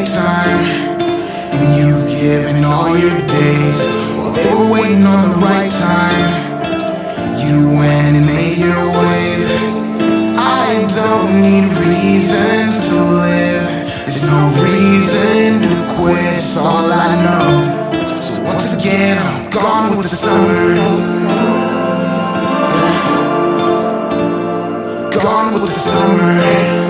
nighttime, and you've given all your days while they were waiting on the right time. You went and made your wave. I don't need reasons to live. There's no reason to quit, it's all I know. So once again, I'm gone with the summer. Gone with the summer.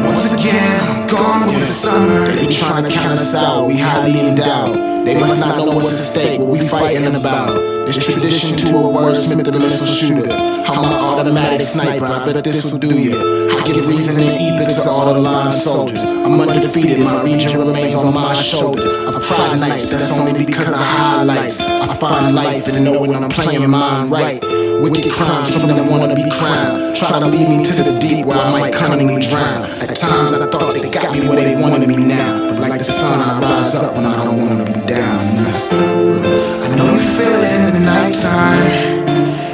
Once again, I'm gone with the summer. They be trying to count us out, we highly endowed. They must not know what's at stake, what we fighting about. There's tradition to a wordsmith, the missile shooter. I'm an automatic sniper, I bet this will do you. I give reason and ether to all the line soldiers. I'm undefeated, my region remains on my shoulders. I've cried nights, that's only because of highlights. I find life in knowing I'm playing mine right. Wicked crimes from them wanna be crime. Try to lead me to the deep where I might cunningly drown. At times I thought they got me where they wanted me now. But like the sun, I rise up when I don't wanna be down. And that's, I know you feel it in the nighttime,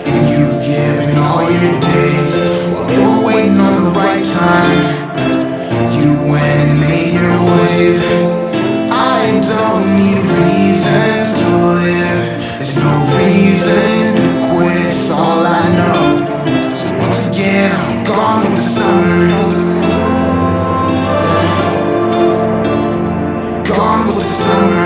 and you've given all your days while they were waiting on the right time. You went and made your wave. I don't need reasons to live. There's no reason to quit, it's all I know. So once again, I'm gone with the summer. Gone with the summer.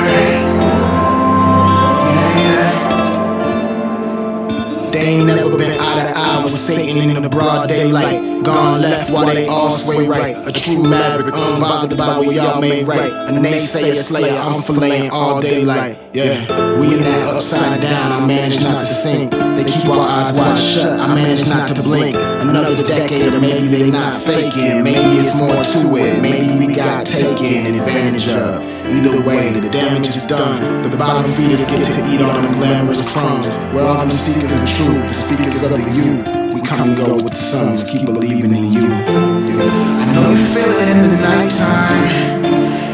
They ain't never been eye to eye with Satan in the broad daylight. Gone left while they all sway right. A true maverick, unbothered by what y'all made right. A naysayer slayer, I'm filleting all daylight. Yeah, we in that upside down, I manage not to sink. They keep our eyes wide shut, I manage not to blink. Another decade or maybe they not faking. Maybe it's more to it, maybe we got taken advantage of. Either way, the damage is done. The bottom feeders get to eat all them glamorous crumbs. Where all them seekers of truth, the speakers of the youth. We come and go with the suns, keep believing in you. I know you feel it in the nighttime,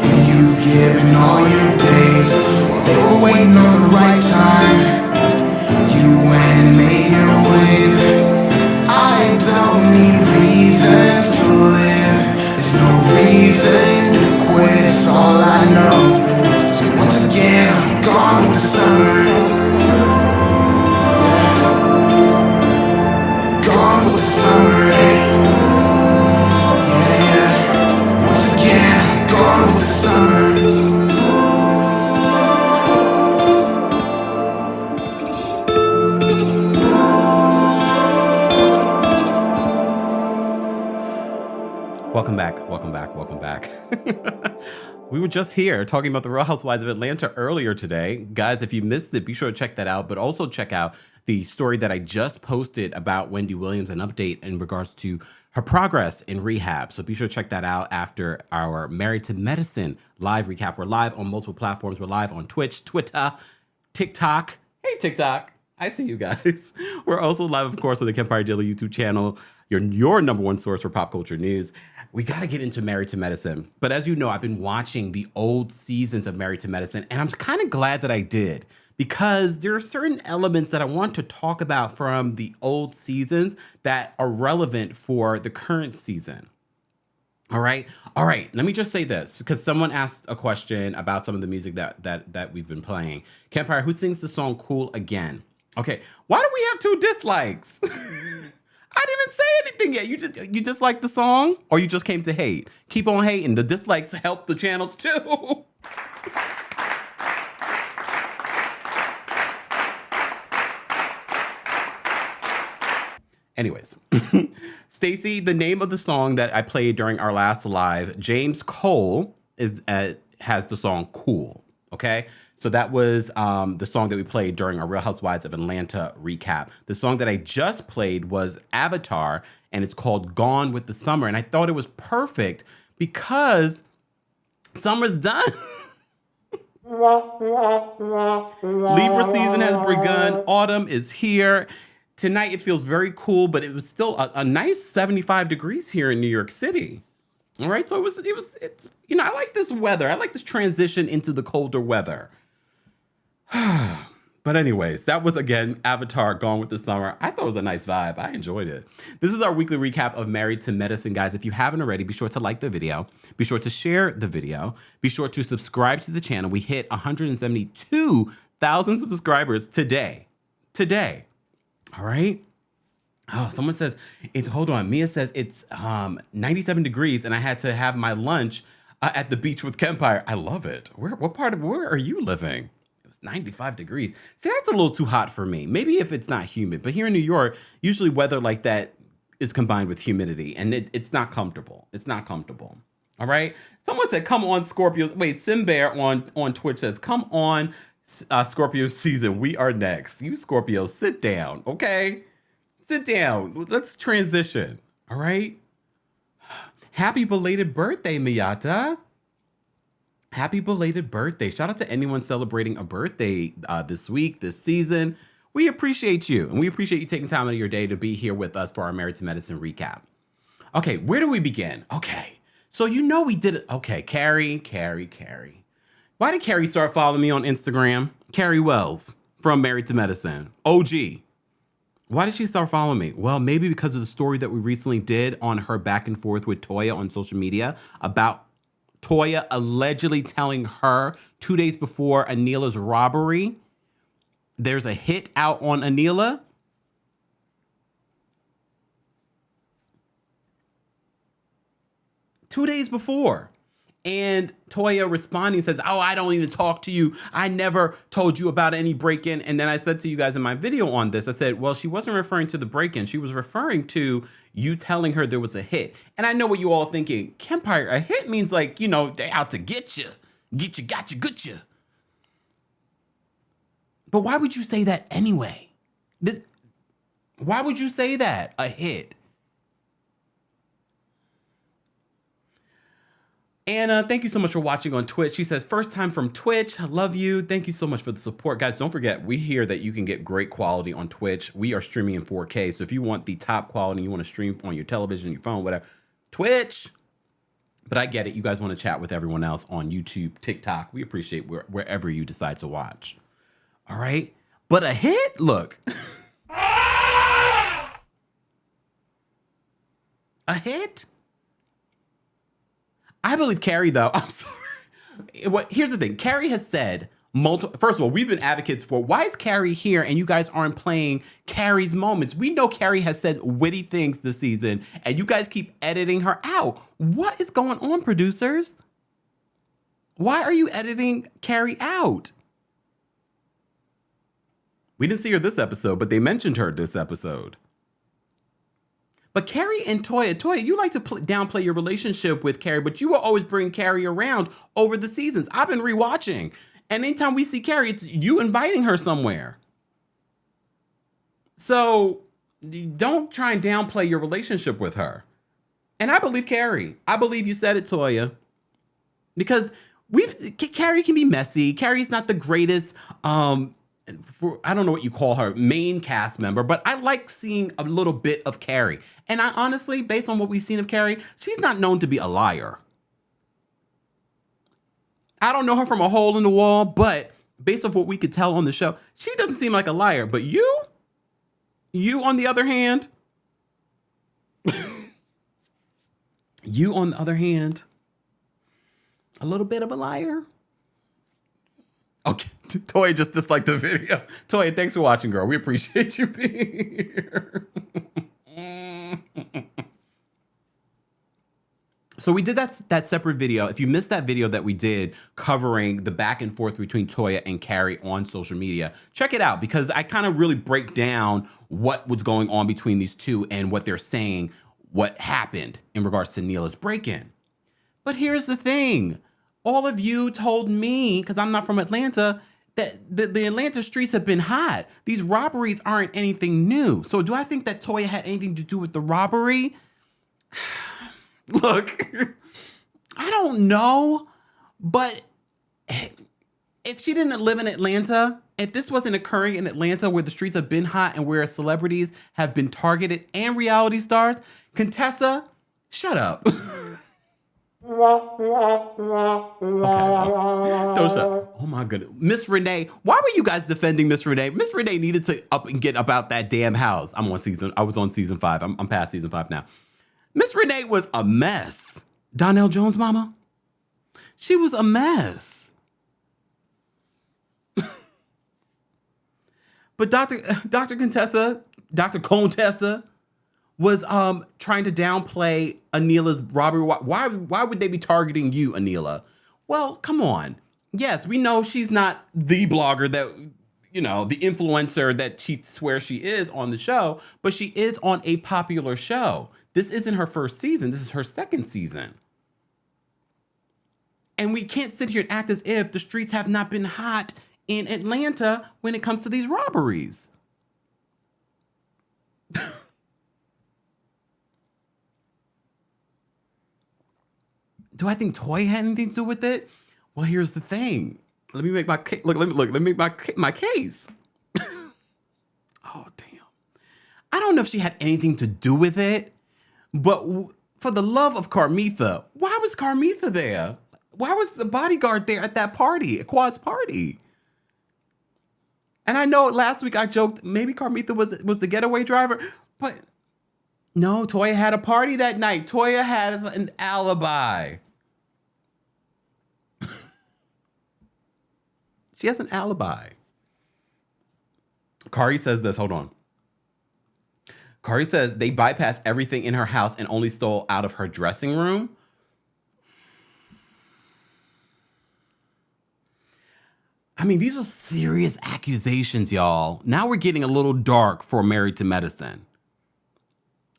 and you've given all your days while they were waiting on the right time. You went and made your wave. I don't need reasons to live. There's no reason to quit, it's all I know. So once again, I'm gone with the summer. Gone with the summer. Once again, I'm gone with the summer. Welcome back. We were just here talking about the Real Housewives of Atlanta earlier today. Guys, if you missed it, be sure to check that out, but also check out the story that I just posted about Wendy Williams, an update in regards to her progress in rehab. So be sure to check that out after our Married to Medicine live recap. We're live on multiple platforms. We're live on Twitch, Twitter, TikTok. Hey, TikTok. I see you guys. We're also live, of course, on the Kempire Daily YouTube channel, your number one source for pop culture news. We got to get into Married to Medicine. But as you know, I've been watching the old seasons of Married to Medicine, and I'm kind of glad that I did, because there are certain elements that I want to talk about from the old seasons that are relevant for the current season. All right. Let me just say this, because someone asked a question about some of the music that we've been playing. Kempire, who sings the song Cool Again? Okay. Why do we have 2 dislikes? I didn't even say anything yet. You dislike the song, or you just came to hate? Keep on hating. The dislikes help the channel too. Anyways, Stacy, the name of the song that I played during our last live, James Cole has the song Cool. Okay. So that was the song that we played during our Real Housewives of Atlanta recap. The song that I just played was Avatar, and it's called Gone with the Summer. And I thought it was perfect because summer's done. Libra season has begun. Autumn is here. Tonight it feels very cool, but it was still a nice 75 degrees here in New York City. All right, so it's I like this weather. I like this transition into the colder weather. But But anyways, that was, again, Avatar Gone with the Summer. I thought it was a nice vibe. I enjoyed it. This is our weekly recap of Married to Medicine, guys. If you haven't already, be sure to like the video. Be sure to share the video. Be sure to subscribe to the channel. We hit 172,000 subscribers today. Today. All right? Oh, someone says, hold on. Mia says it's 97 degrees and I had to have my lunch at the beach with Kempire. I love it. Where are you living? 95 degrees. See, that's a little too hot for me. Maybe if it's not humid, but here in New York, usually weather like that is combined with humidity and it's not comfortable. It's not comfortable. All right. Someone said, come on, Scorpio. Wait, Simbear on Twitch says, come on, Scorpio season. We are next. You Scorpio, sit down. Okay. Sit down. Let's transition. All right. Happy belated birthday, Miyata. Happy belated birthday. Shout out to anyone celebrating a birthday this week, this season. We appreciate you. And we appreciate you taking time out of your day to be here with us for our Married to Medicine recap. Okay, where do we begin? Okay, so you know we did it. Okay, Carrie. Why did Carrie start following me on Instagram? Carrie Wells from Married to Medicine. OG. Why did she start following me? Well, maybe because of the story that we recently did on her back and forth with Toya on social media about Toya allegedly telling her 2 days before Anila's robbery, there's a hit out on Anila. Two days before. And Toya responding says, oh, I don't even talk to you. I never told you about any break-in. And then I said to you guys in my video on this, I said, well, she wasn't referring to the break-in. She was referring to you telling her there was a hit. And I know what you all thinking. Kempire, a hit means like, you know, they out to get you. Get you, got you, good you. But why would you say that anyway? Why would you say that? A hit. Anna, thank you so much for watching on Twitch. She says, first time from Twitch. I love you. Thank you so much for the support. Guys, don't forget, we hear that you can get great quality on Twitch. We are streaming in 4K. So if you want the top quality, you want to stream on your television, your phone, whatever, Twitch. But I get it. You guys want to chat with everyone else on YouTube, TikTok. We appreciate wherever you decide to watch. All right. But a hit? Look. A hit? I believe Carrie, though. I'm sorry. Here's the thing. Carrie has said multiple. First of all, we've been advocates for why is Carrie here and you guys aren't playing Carrie's moments. We know Carrie has said witty things this season and you guys keep editing her out. What is going on, producers? Why are you editing Carrie out? We didn't see her this episode, but they mentioned her this episode. But Carrie and Toya, you like to downplay your relationship with Carrie, but you will always bring Carrie around over the seasons. I've been rewatching. And anytime we see Carrie, it's you inviting her somewhere. So don't try and downplay your relationship with her. And I believe Carrie. I believe you said it, Toya. Because Carrie can be messy. Carrie's not the greatest I don't know what you call her, main cast member, but I like seeing a little bit of Carrie. And I honestly, based on what we've seen of Carrie, she's not known to be a liar. I don't know her from a hole in the wall, but based on what we could tell on the show, she doesn't seem like a liar. But you on the other hand, a little bit of a liar. Okay, Toya just disliked the video. Toya, thanks for watching, girl. We appreciate you being here. So we did that separate video. If you missed that video that we did covering the back and forth between Toya and Carrie on social media, check it out because I kind of really break down what was going on between these two and what they're saying, what happened in regards to Neela's break-in. But here's the thing. All of you told me, because I'm not from Atlanta, that the Atlanta streets have been hot. These robberies aren't anything new. So do I think that Toya had anything to do with the robbery? Look, I don't know. But if she didn't live in Atlanta, if this wasn't occurring in Atlanta where the streets have been hot and where celebrities have been targeted and reality stars, Contessa, shut up. Dosha. Oh my goodness. Miss Renee. Why were you guys defending Miss Renee? Miss Renee needed to up and get about that damn house. I was on season 5. I'm past season 5 now. Miss Renee was a mess. Donnell Jones' mama. She was a mess. But Dr. Contessa was trying to downplay Anila's robbery. Why would they be targeting you, Anila? Well, come on. Yes, we know she's not the blogger that, the influencer that she swears she is on the show, but she is on a popular show. This isn't her first season. This is her second season. And we can't sit here and act as if the streets have not been hot in Atlanta when it comes to these robberies. Do I think Toya had anything to do with it? Well, here's the thing. Let me make my case. Let me make my case. Oh, damn. I don't know if she had anything to do with it, but for the love of Carmitha, why was Carmitha there? Why was the bodyguard there at that party, at Quad's party? And I know last week I joked maybe Carmitha was the getaway driver, but no, Toya had a party that night. Toya had an alibi. She has an alibi. Kari says this, hold on. Kari says they bypassed everything in her house and only stole out of her dressing room. I mean, these are serious accusations, y'all. Now we're getting a little dark for Married to Medicine.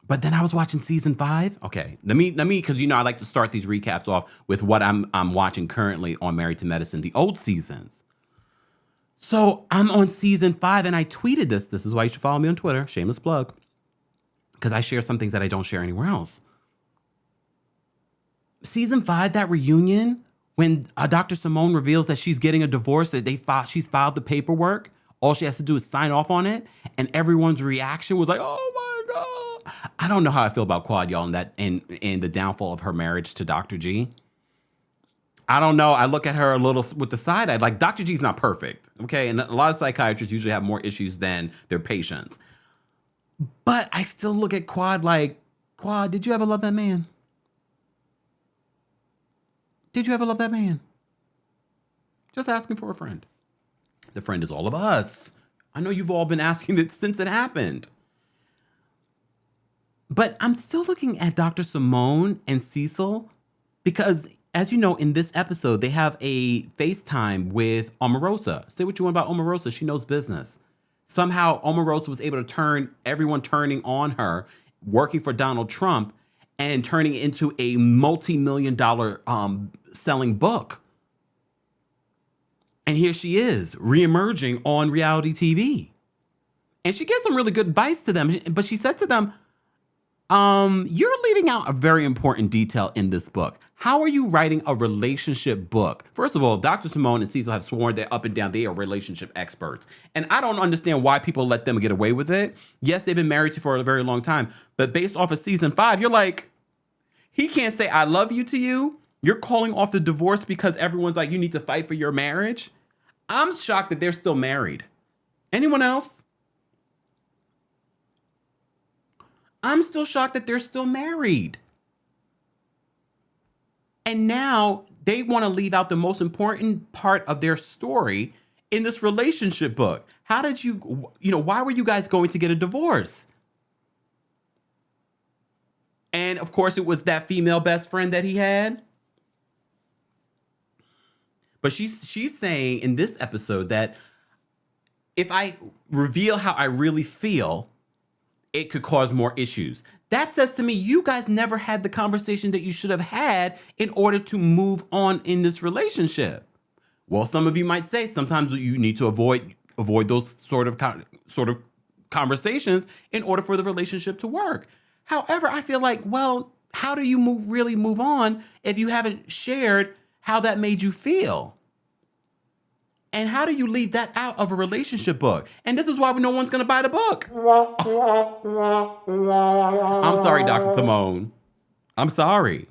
But then I was watching season 5. Okay, let me, because I like to start these recaps off with what I'm watching currently on Married to Medicine, the old seasons. So I'm on season 5, and I tweeted this. This is why you should follow me on Twitter, shameless plug, because I share some things that I don't share anywhere else. Season 5, that reunion, when Dr. Simone reveals that she's getting a divorce, that she's filed the paperwork, all she has to do is sign off on it, and everyone's reaction was like, "Oh my God!" I don't know how I feel about Quad, y'all, and the downfall of her marriage to Dr. G. I don't know. I look at her a little with the side eye. Like, Dr. G's not perfect, okay? And a lot of psychiatrists usually have more issues than their patients. But I still look at Quad like, Quad, did you ever love that man? Did you ever love that man? Just asking for a friend. The friend is all of us. I know you've all been asking it since it happened. But I'm still looking at Dr. Simone and Cecil because, as you know, in this episode, they have a FaceTime with Omarosa. Say what you want about Omarosa. She knows business. Somehow, Omarosa was able to turn everyone turning on her, working for Donald Trump, and turning it into a multi-million-dollar selling book. And here she is, reemerging on reality TV. And she gives some really good advice to them. But she said to them, you're leaving out a very important detail in this book. How are you writing a relationship book? First of all, Dr. Simone and Cecil have sworn that up and down they are relationship experts. And I don't understand why people let them get away with it. Yes, they've been married for a very long time. But based off of season 5, you're like, he can't say I love you to you. You're calling off the divorce because everyone's like, you need to fight for your marriage. I'm shocked that they're still married. Anyone else? I'm still shocked that they're still married. And now they want to leave out the most important part of their story in this relationship book. How did why were you guys going to get a divorce? And of course, it was that female best friend that he had. But she's saying in this episode that if I reveal how I really feel, it could cause more issues. That says to me, you guys never had the conversation that you should have had in order to move on in this relationship. Well, some of you might say sometimes you need to avoid those sort of conversations in order for the relationship to work. However, I feel like, well, how do you really move on if you haven't shared how that made you feel? And how do you leave that out of a relationship book? And this is why no one's going to buy the book. I'm sorry, Dr. Simone. I'm sorry.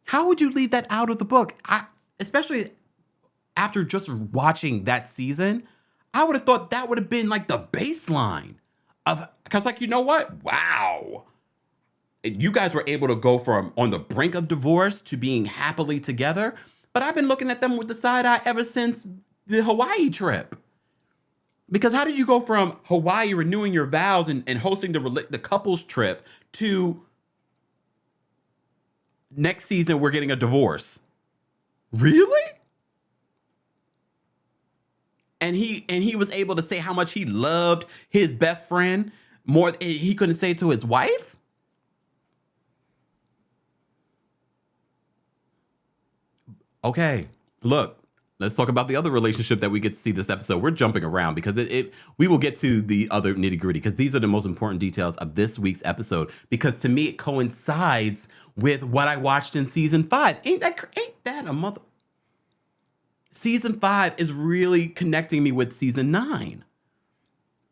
How would you leave that out of the book? Especially after just watching that season, I would have thought that would have been like the baseline of, because like, you know what? Wow. You guys were able to go from on the brink of divorce to being happily together. But I've been looking at them with the side eye ever since the Hawaii trip. Because how did you go from Hawaii renewing your vows and hosting the couples trip to next season we're getting a divorce? Really? And he was able to say how much he loved his best friend more than he couldn't say to his wife? Okay, look, let's talk about the other relationship that we get to see this episode. We're jumping around because we will get to the other nitty gritty because these are the most important details of this week's episode. Because to me, it coincides with what I watched in season 5. Ain't that a mother? Season 5 is really connecting me with season 9.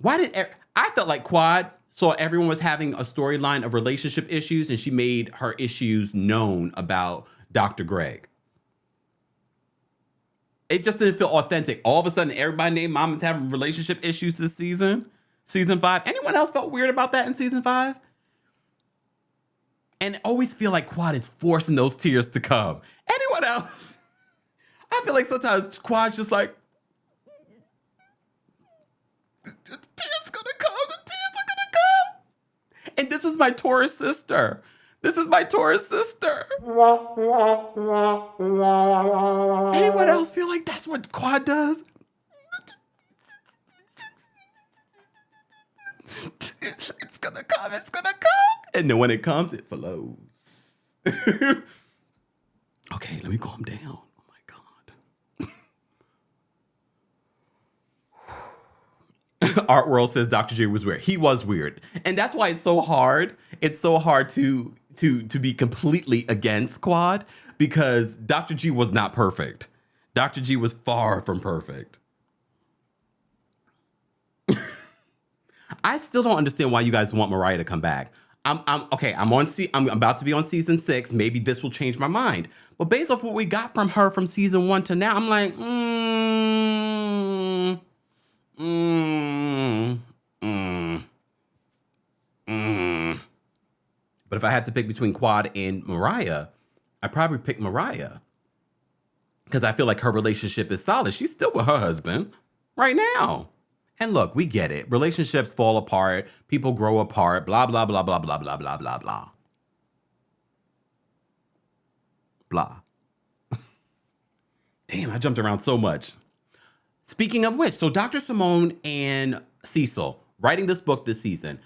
I felt like Quad saw everyone was having a storyline of relationship issues and she made her issues known about Dr. Greg. It just didn't feel authentic. All of a sudden, everybody named Mama's having relationship issues this season. Season 5. Anyone else felt weird about that in season 5? And always feel like Quad is forcing those tears to come. Anyone else? I feel like sometimes Quad's just like, the tears gonna come, the tears are gonna come. And this is my Taurus sister. This is my Taurus sister. Anyone else feel like that's what Quad does? It's gonna come, it's gonna come. And then when it comes, it flows. Okay, let me calm down. Oh my God. Art World says Dr. J was weird. He was weird. And that's why it's so hard. It's so hard to be completely against Quad because Dr. G was not perfect. Dr. G was far from perfect. I still don't understand why you guys want Mariah to come back. I'm about to be on season 6. Maybe this will change my mind. But based off what we got from her from season 1 to now, I'm like, But if I had to pick between Quad and Mariah, I'd probably pick Mariah. Because I feel like her relationship is solid. She's still with her husband right now. And look, we get it. Relationships fall apart. People grow apart. Blah, blah, blah, blah, blah, blah, blah, blah, blah. Blah. Damn, I jumped around so much. Speaking of which, so Dr. Simone and Cecil writing this book this season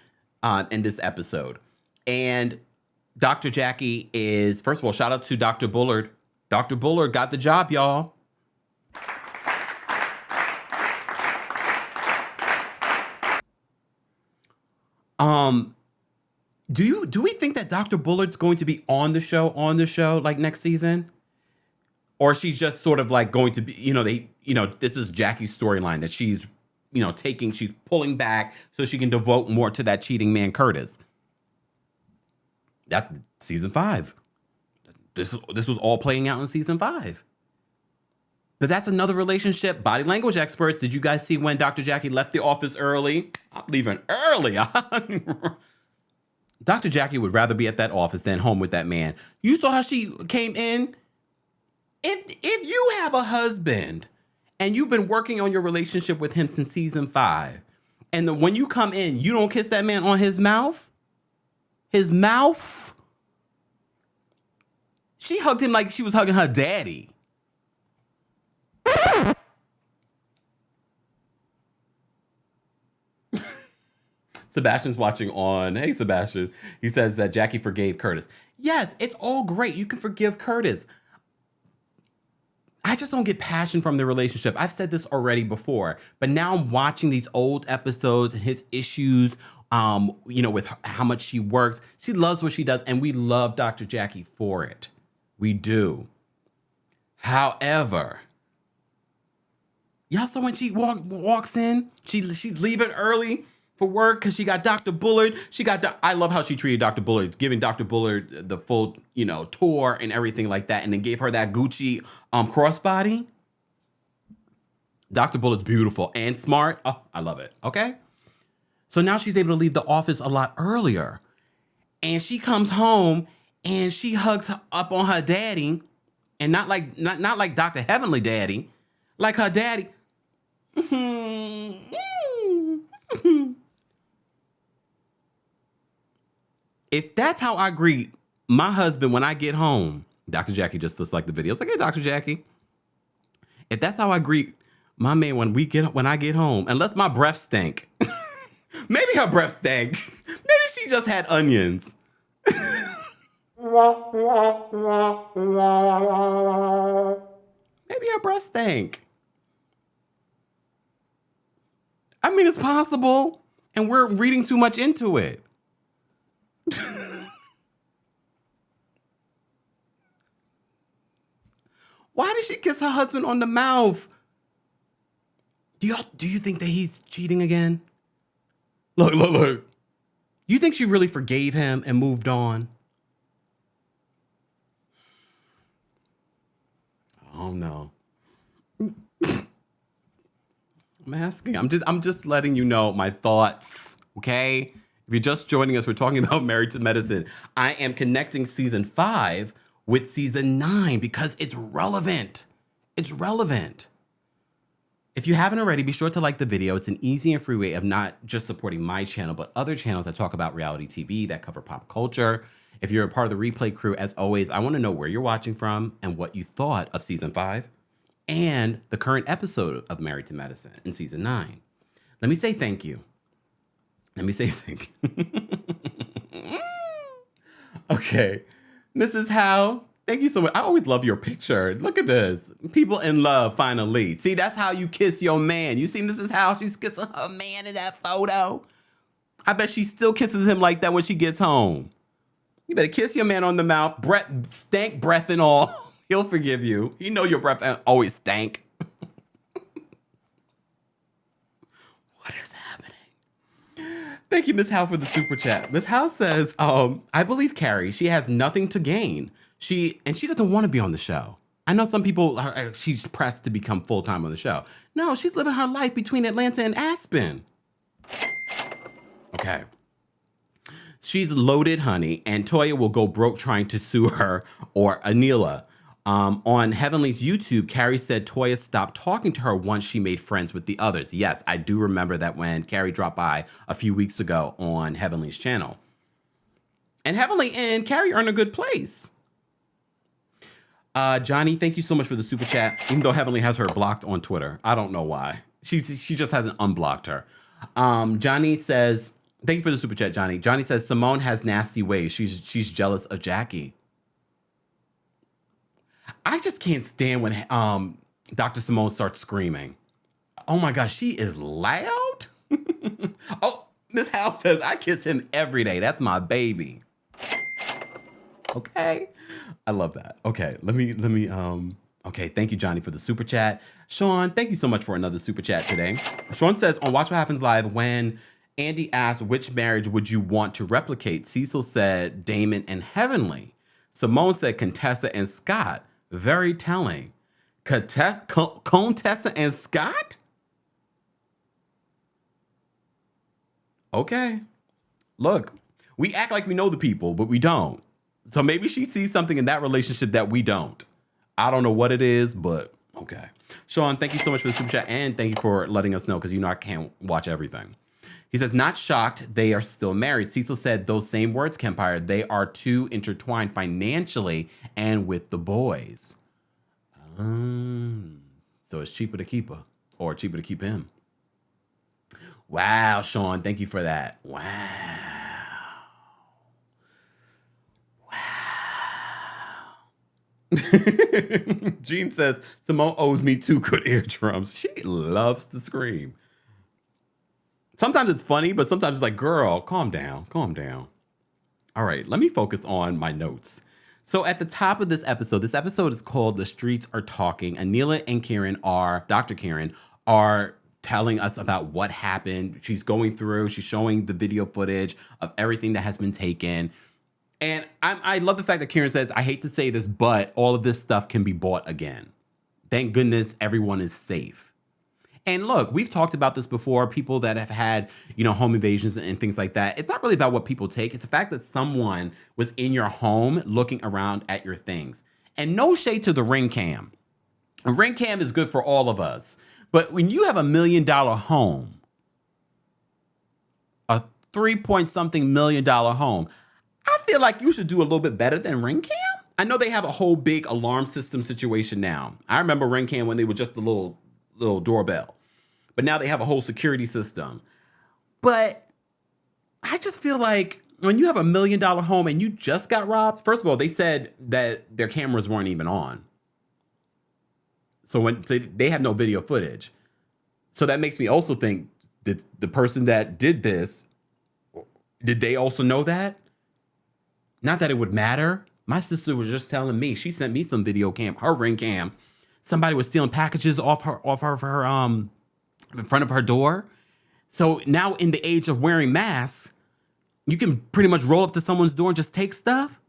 in this episode. And Dr. Jackie is, first of all, shout out to Dr. Bullard. Dr. Bullard got the job, y'all. Do we think that Dr. Bullard's going to be on the show like next season? Or she's just sort of like going to be, this is Jackie's storyline that she's, she's pulling back so she can devote more to that cheating man, Curtis. That season 5. This was all playing out in season 5. But that's another relationship. Body language experts. Did you guys see when Dr. Jackie left the office early? I'm leaving early. Dr. Jackie would rather be at that office than home with that man. You saw how she came in? If you have a husband and you've been working on your relationship with him since season 5, and then when you come in, you don't kiss that man on his mouth? His mouth? She hugged him like she was hugging her daddy. Sebastian's watching on. Hey, Sebastian. He says that Jackie forgave Curtis. Yes, it's all great. You can forgive Curtis. I just don't get passion from the relationship. I've said this already before, but now I'm watching these old episodes and his issues, with how much she works. She loves what she does, and we love Dr. Jackie for it. We do. However, y'all saw when she walks in, she's leaving early. for work because she got Dr. Bullard. I love how she treated Dr. Bullard, giving Dr. Bullard the full, tour and everything like that, and then gave her that Gucci crossbody. Dr. Bullard's beautiful and smart. Oh, I love it. Okay. So now she's able to leave the office a lot earlier. And she comes home and she hugs up on her daddy. And not like Dr. Heavenly Daddy, like her daddy. If that's how I greet my husband when I get home, Dr. Jackie just looks like the video. It's like, hey, Dr. Jackie. If that's how I greet my man when I get home, unless my breath stink. Maybe her breath stank. Maybe she just had onions. Maybe her breath stank. I mean, it's possible, and we're reading too much into it. Why did she kiss her husband on the mouth? Do you think that he's cheating again? Look. You think she really forgave him and moved on? Oh no. I'm asking. I'm just letting you know my thoughts, okay? If you're just joining us, we're talking about Married to Medicine. I am connecting season 5 with season 9 because it's relevant. It's relevant. If you haven't already, be sure to like the video. It's an easy and free way of not just supporting my channel, but other channels that talk about reality TV, that cover pop culture. If you're a part of the replay crew, as always, I want to know where you're watching from and what you thought of season 5 and the current episode of Married to Medicine in season 9. Let me say thank you. Okay. Mrs. Howe, thank you so much. I always love your picture. Look at this. People in love, finally. See, that's how you kiss your man. You see Mrs. Howe? She's kissing her man in that photo. I bet she still kisses him like that when she gets home. You better kiss your man on the mouth, stank breath and all. He'll forgive you. You know your breath always stank. What is happening? Thank you, Miss Howe, for the super chat. Miss Howe says, I believe Carrie, she has nothing to gain. She doesn't want to be on the show. I know some people, she's pressed to become full-time on the show. No, she's living her life between Atlanta and Aspen. Okay. She's loaded, honey, and Toya will go broke trying to sue her or Anila. On Heavenly's YouTube, Carrie said Toya stopped talking to her once she made friends with the others. Yes, I do remember that when Carrie dropped by a few weeks ago on Heavenly's channel. And Heavenly and Carrie are in a good place. Johnny, thank you so much for the super chat. Even though Heavenly has her blocked on Twitter. I don't know why. She just hasn't unblocked her. Johnny says, thank you for the super chat, Johnny. Johnny says, Simone has nasty ways. She's jealous of Jackie. I just can't stand when Dr. Simone starts screaming. Oh my gosh, she is loud. Oh, Miss House says, I kiss him every day. That's my baby. Okay. I love that. Okay, let me, okay, thank you, Johnny, for the super chat. Sean, thank you so much for another super chat today. Sean says, on Watch What Happens Live, when Andy asked which marriage would you want to replicate, Cecil said Damon and Heavenly. Simone said Contessa and Scott. Very telling. Contessa and Scott? Okay. Look, we act like we know the people, but we don't. So maybe she sees something in that relationship that we don't. I don't know what it is, but okay. Sean, thank you so much for the super chat, and thank you for letting us know, because you know I can't watch everything. He says, not shocked they are still married. Cecil said those same words, Kempire. They are too intertwined financially and with the boys. So it's cheaper to keep her, or cheaper to keep him. Wow, Sean, thank you for that. Wow. Jean says, Simone owes me 2 good eardrums. She loves to scream. Sometimes it's funny, but sometimes it's like, girl, calm down, calm down. All right, let me focus on my notes. So at the top of this episode is called The Streets Are Talking. Anila and Dr. Karen are telling us about what happened. She's going through, she's showing the video footage of everything that has been taken. And I love the fact that Karen says, I hate to say this, but all of this stuff can be bought again. Thank goodness everyone is safe. And look, we've talked about this before, people that have had, home invasions and things like that. It's not really about what people take. It's the fact that someone was in your home looking around at your things. And no shade to the Ring Cam. A Ring Cam is good for all of us. But when you have $1 million home, a 3-point-something million dollar home, I feel like you should do a little bit better than Ring Cam. I know they have a whole big alarm system situation now. I remember Ring Cam when they were just the little doorbell. But now they have a whole security system. But I just feel like when you have $1 million home and you just got robbed, first of all, they said that their cameras weren't even on. So they have no video footage. So that makes me also think that the person that did this, did they also know that? Not that it would matter. My sister was just telling me, she sent me some video cam, her Ring Cam. Somebody was stealing packages off her in front of her door. So now in the age of wearing masks, you can pretty much roll up to someone's door and just take stuff.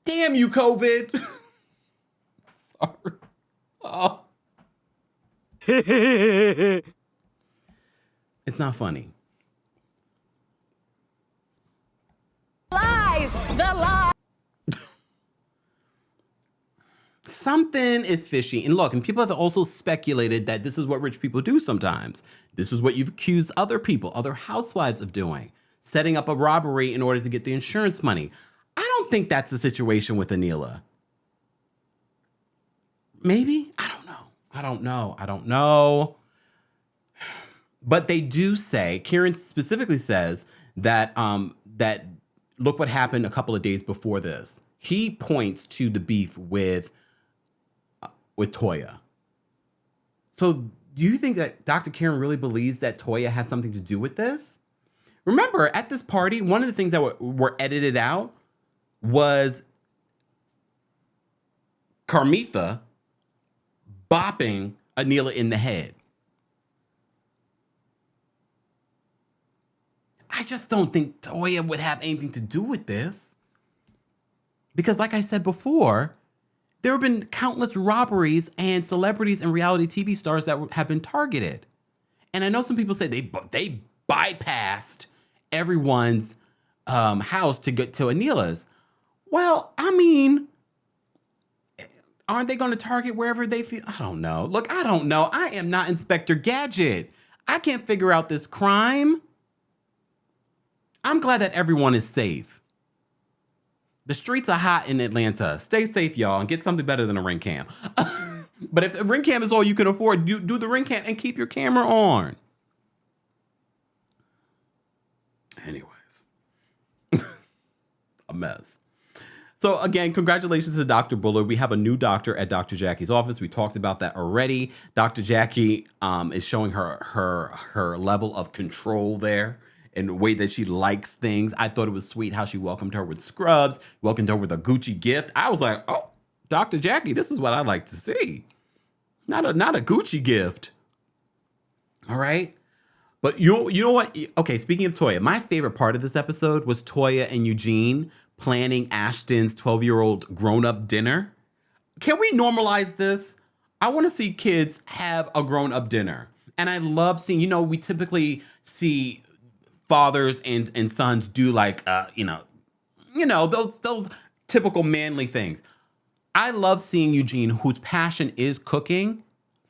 Damn you, COVID. Sorry. Oh. It's not funny. Lies! The lies! Something is fishy. And look, and people have also speculated that this is what rich people do sometimes. This is what you've accused other people, other housewives of doing. Setting up a robbery in order to get the insurance money. I don't think that's the situation with Anila. Maybe? I don't know. But they do say, Karen specifically says that that look what happened a couple of days before this. He points to the beef with Toya. So do you think that Dr. Karen really believes that Toya has something to do with this? Remember, at this party, one of the things that were edited out was Carmitha bopping Anila in the head. I just don't think Toya would have anything to do with this. Because like I said before, there have been countless robberies and celebrities and reality TV stars that have been targeted. And I know some people say they bypassed everyone's house to get to Anila's. Well, I mean, aren't they going to target wherever they feel? I don't know. Look, I don't know. I am not Inspector Gadget. I can't figure out this crime. I'm glad that everyone is safe. The streets are hot in Atlanta. Stay safe, y'all, and get something better than a Ring Cam. But if a Ring Cam is all you can afford, do the Ring Cam and keep your camera on. Anyways. A mess. So again, congratulations to Dr. Bullard. We have a new doctor at Dr. Jackie's office. We talked about that already. Dr. Jackie is showing her level of control there and the way that she likes things. I thought it was sweet how she welcomed her with scrubs, welcomed her with a Gucci gift. I was like, oh, Dr. Jackie, this is what I like to see. Not a Gucci gift. All right. But you know what? Okay, speaking of Toya, my favorite part of this episode was Toya and Eugene planning Ashton's 12-year-old grown-up dinner. Can we normalize this? I want to see kids have a grown-up dinner. And I love seeing, we typically see fathers and sons do like, those typical manly things. I love seeing Eugene, whose passion is cooking.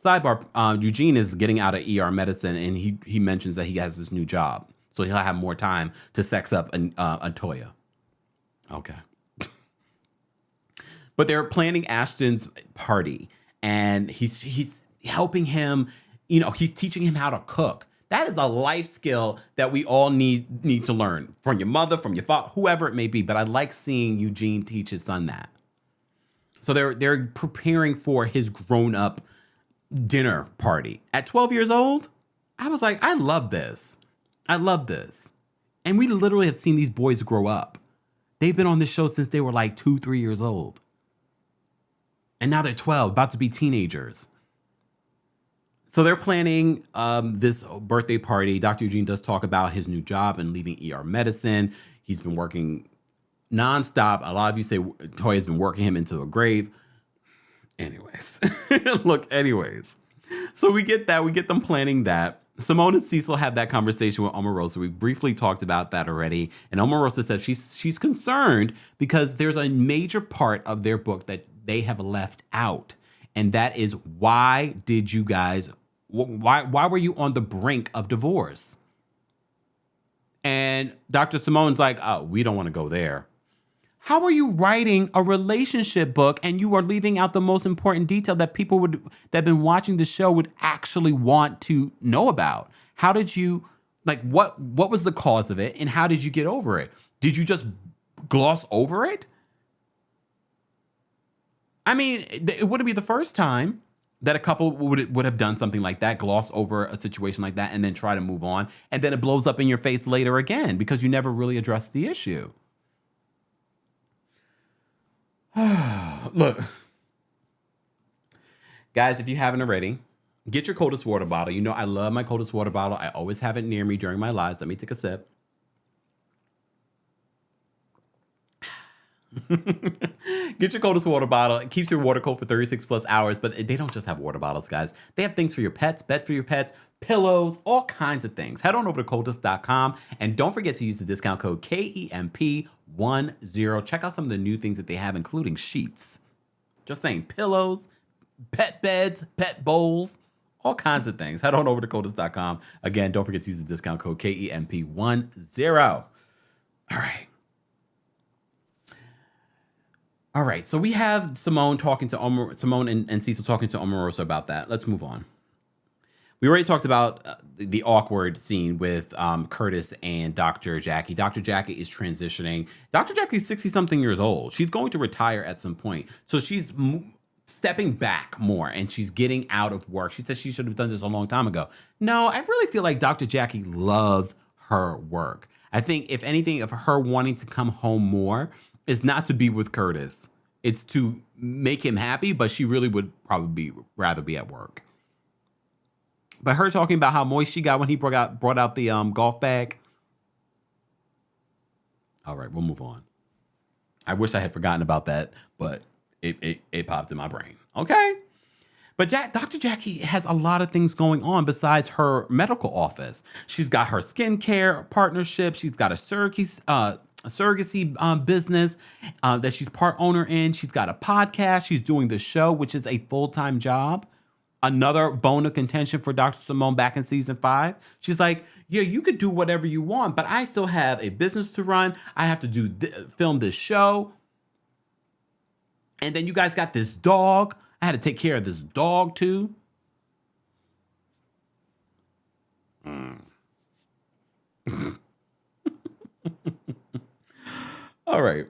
Sidebar, Eugene is getting out of ER medicine, and he mentions that he has this new job. So he'll have more time to sex up a Toya. Okay. But they're planning Ashton's party, and he's helping him, he's teaching him how to cook. That is a life skill that we all need to learn from your mother, from your father, whoever it may be. But I like seeing Eugene teach his son that. So they're preparing for his grown-up dinner party. At 12 years old, I was like, I love this. I love this. And we literally have seen these boys grow up. They've been on this show since they were like 2-3 years old. And now they're 12, about to be teenagers. So they're planning this birthday party. Dr. Eugene does talk about his new job and leaving ER medicine. He's been working nonstop. A lot of you say Toya's been working him into a grave. Anyways, anyways. So we get that. We get them planning that. Simone and Cecil have that conversation with Omarosa. We briefly talked about that already. And Omarosa says she's concerned because there's a major part of their book that they have left out. And that is, why did you guys, why were you on the brink of divorce? And Dr. Simone's like, oh, we don't want to go there. How are you writing a relationship book and you are leaving out the most important detail that people that have been watching the show would actually want to know about? How did you, what was the cause of it and how did you get over it? Did you just gloss over it? I mean, it wouldn't be the first time that a couple would have done something like that, gloss over a situation like that and then try to move on. And then it blows up in your face later again because you never really addressed the issue. Look, guys, if you haven't already, get your coldest water bottle. You know I love my coldest water bottle. I always have it near me during my lives. Let me take a sip. Get your coldest water bottle. It keeps your water cold for 36 plus hours, but they don't just have water bottles, guys. They have things for your pets, bed for your pets, pillows, all kinds of things. Head on over to coldest.com and don't forget to use the discount code KEMP10. Check out some of the new things that they have, including sheets. Just saying, pillows, pet beds, pet bowls, all kinds of things. Head on over to coldest.com. Again, don't forget to use the discount code KEMP10. All right, so we have Simone talking to Simone and Cecil talking to Omarosa about that. Let's move on. We already talked about the awkward scene with Curtis and Dr. Jackie. Dr. Jackie is transitioning. Dr. Jackie is 60-something years old. She's going to retire at some point. So she's stepping back more and she's getting out of work. She said she should have done this a long time ago. No, I really feel like Dr. Jackie loves her work. I think, if anything, of her wanting to come home more is not to be with Curtis. It's to make him happy, but she really would probably rather be at work. But her talking about how moist she got when he brought out the golf bag. All right, we'll move on. I wish I had forgotten about that, but it popped in my brain. Okay. But Dr. Jackie has a lot of things going on besides her medical office. She's got her skincare partnership. She's got a surrogacy business that she's part owner in. She's got a podcast. She's doing the show, which is a full-time job. Another bone of contention for Dr. Simone back in season 5. She's like, yeah, you could do whatever you want, but I still have a business to run. I have to film this show. And then you guys got this dog. I had to take care of this dog too. All right.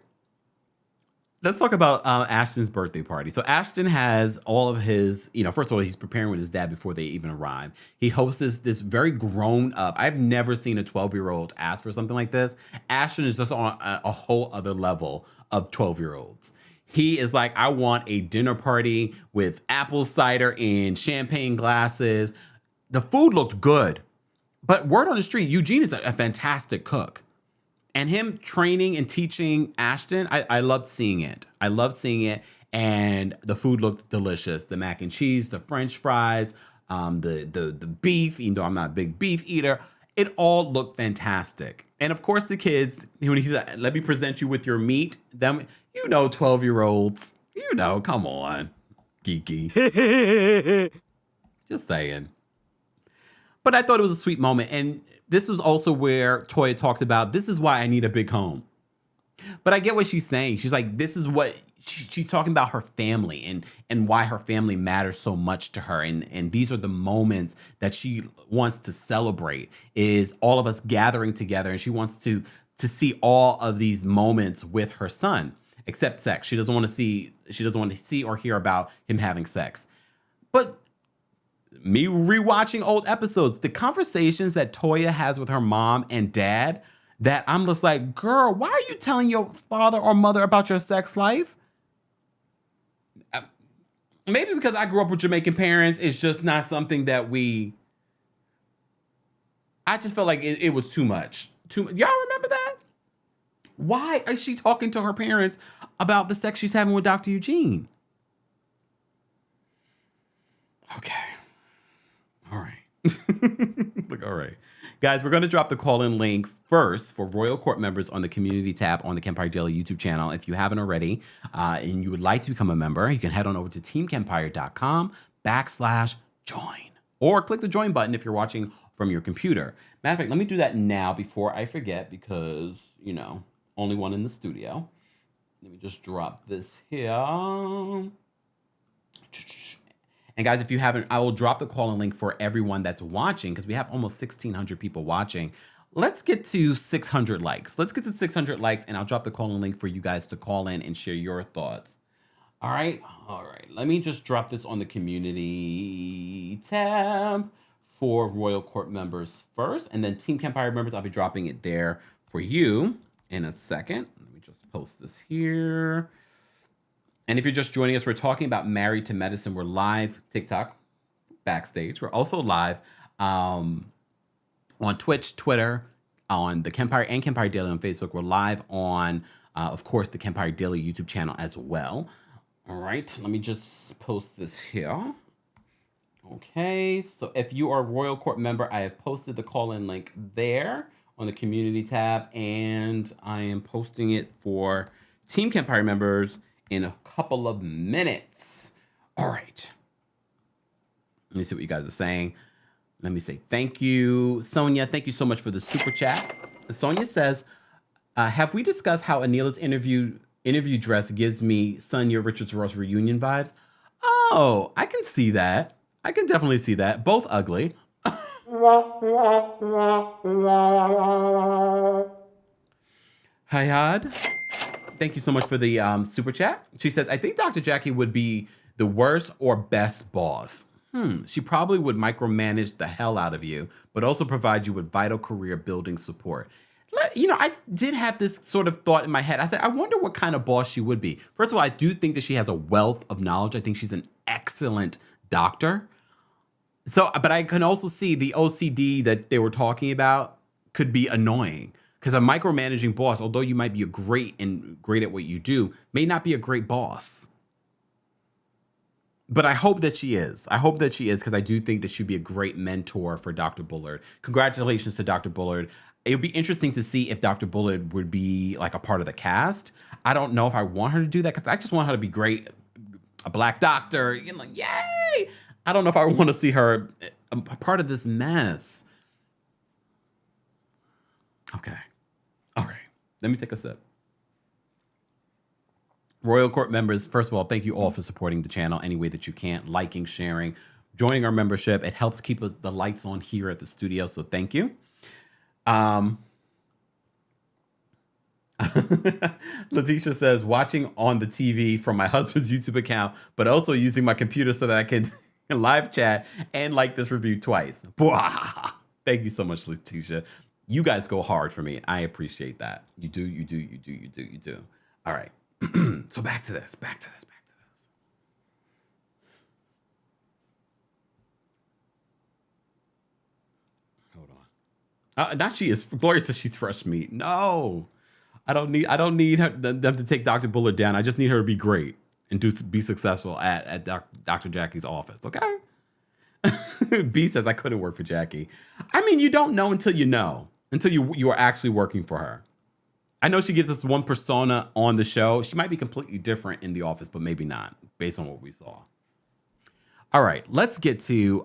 Let's talk about Ashton's birthday party. So Ashton has all of his, first of all, he's preparing with his dad before they even arrive. He hosts this very grown up. I've never seen a 12-year-old ask for something like this. Ashton is just on a whole other level of 12-year-olds. He is like, I want a dinner party with apple cider and champagne glasses. The food looked good, but word on the street, Eugene is a fantastic cook. And him training and teaching Ashton, I loved seeing it. I loved seeing it. And the food looked delicious. The mac and cheese, the French fries, the beef, even though I'm not a big beef eater, it all looked fantastic. And of course, the kids, when he's like, let me present you with your meat, them, 12-year-olds, come on, geeky. Just saying. But I thought it was a sweet moment. And this was also where Toya talks about, this is why I need a big home. But I get what she's saying. She's like, this is what she's talking about, her family and why her family matters so much to her. And these are the moments that she wants to celebrate, is all of us gathering together. And she wants to see all of these moments with her son, except sex. She doesn't want to see or hear about him having sex. But me rewatching old episodes, the conversations that Toya has with her mom and dad, that I'm just like, girl, why are you telling your father or mother about your sex life? Maybe because I grew up with Jamaican parents, it's just not something that I just felt like it was too much. Y'all remember that? Why is she talking to her parents about the sex she's having with Dr. Eugene? Okay. All right. Look, all right. Guys, we're going to drop the call-in link first for Royal Court members on the community tab on the Kempire Daily YouTube channel. If you haven't already and you would like to become a member, you can head on over to teamkempire.com/join or click the join button if you're watching from your computer. Matter of fact, let me do that now before I forget because, only one in the studio. Let me just drop this here. And guys, if you haven't, I will drop the call-in link for everyone that's watching because we have almost 1,600 people watching. Let's get to 600 likes. Let's get to 600 likes, and I'll drop the call-in link for you guys to call in and share your thoughts. All right. Let me just drop this on the community tab for Royal Court members first, and then Team Kempire members, I'll be dropping it there for you in a second. Let me just post this here. And if you're just joining us, we're talking about Married to Medicine. We're live TikTok, backstage. We're also live on Twitch, Twitter, on the Kempire and Kempire Daily on Facebook. We're live on, of course, the Kempire Daily YouTube channel as well. All right, let me just post this here. Okay, so if you are a Royal Court member, I have posted the call-in link there on the community tab, and I am posting it for Team Kempire members in a couple of minutes. All right. Let me see what you guys are saying. Let me say thank you. Sonia, thank you so much for the super chat. Sonia says, have we discussed how Anila's interview dress gives me Sonia Richards-Ross reunion vibes? Oh, I can see that. I can definitely see that. Both ugly. Hayad, thank you so much for the super chat. She says, I think Dr. Jackie would be the worst or best boss. She probably would micromanage the hell out of you, but also provide you with vital career building support. I did have this sort of thought in my head. I said, I wonder what kind of boss she would be. First of all, I do think that she has a wealth of knowledge. I think she's an excellent doctor. So, but I can also see the OCD that they were talking about could be annoying. Because a micromanaging boss, although you might be great at what you do, may not be a great boss. But I hope that she is. I hope that she is because I do think that she'd be a great mentor for Dr. Bullard. Congratulations to Dr. Bullard. It would be interesting to see if Dr. Bullard would be like a part of the cast. I don't know if I want her to do that because I just want her to be great. A black doctor, yay! I don't know if I want to see her a part of this mess. Okay. All right. Let me take a sip. Royal Court members, first of all, thank you all for supporting the channel any way that you can, liking, sharing, joining our membership. It helps keep the lights on here at the studio, so thank you. Letitia says, watching on the TV from my husband's YouTube account, but also using my computer so that I can live chat and like this review twice. Thank you so much, Letitia. You guys go hard for me. I appreciate that. You do. All right. So back to this. Hold on. Not she is. Gloria says she's fresh meat. No, I don't need them to take Dr. Bullard down. I just need her to be great and be successful at Dr. Jackie's office. Okay. B says I couldn't work for Jackie. I mean, you don't know until you know. Until you are actually working for her. I know she gives us one persona on the show. She might be completely different in the office, but maybe not, based on what we saw. All right, let's get to,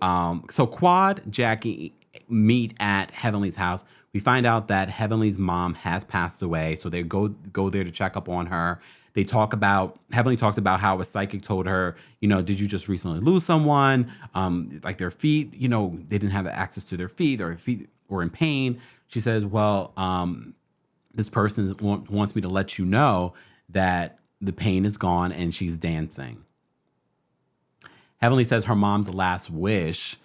so Quad, Jackie meet at Heavenly's house. We find out that Heavenly's mom has passed away, so they go there to check up on her. Heavenly talks about how a psychic told her, did you just recently lose someone? Like their feet, they didn't have access to their feet, or feet were in pain. She says, well, this person wants me to let you know that the pain is gone and she's dancing. Heavenly says her mom's last wish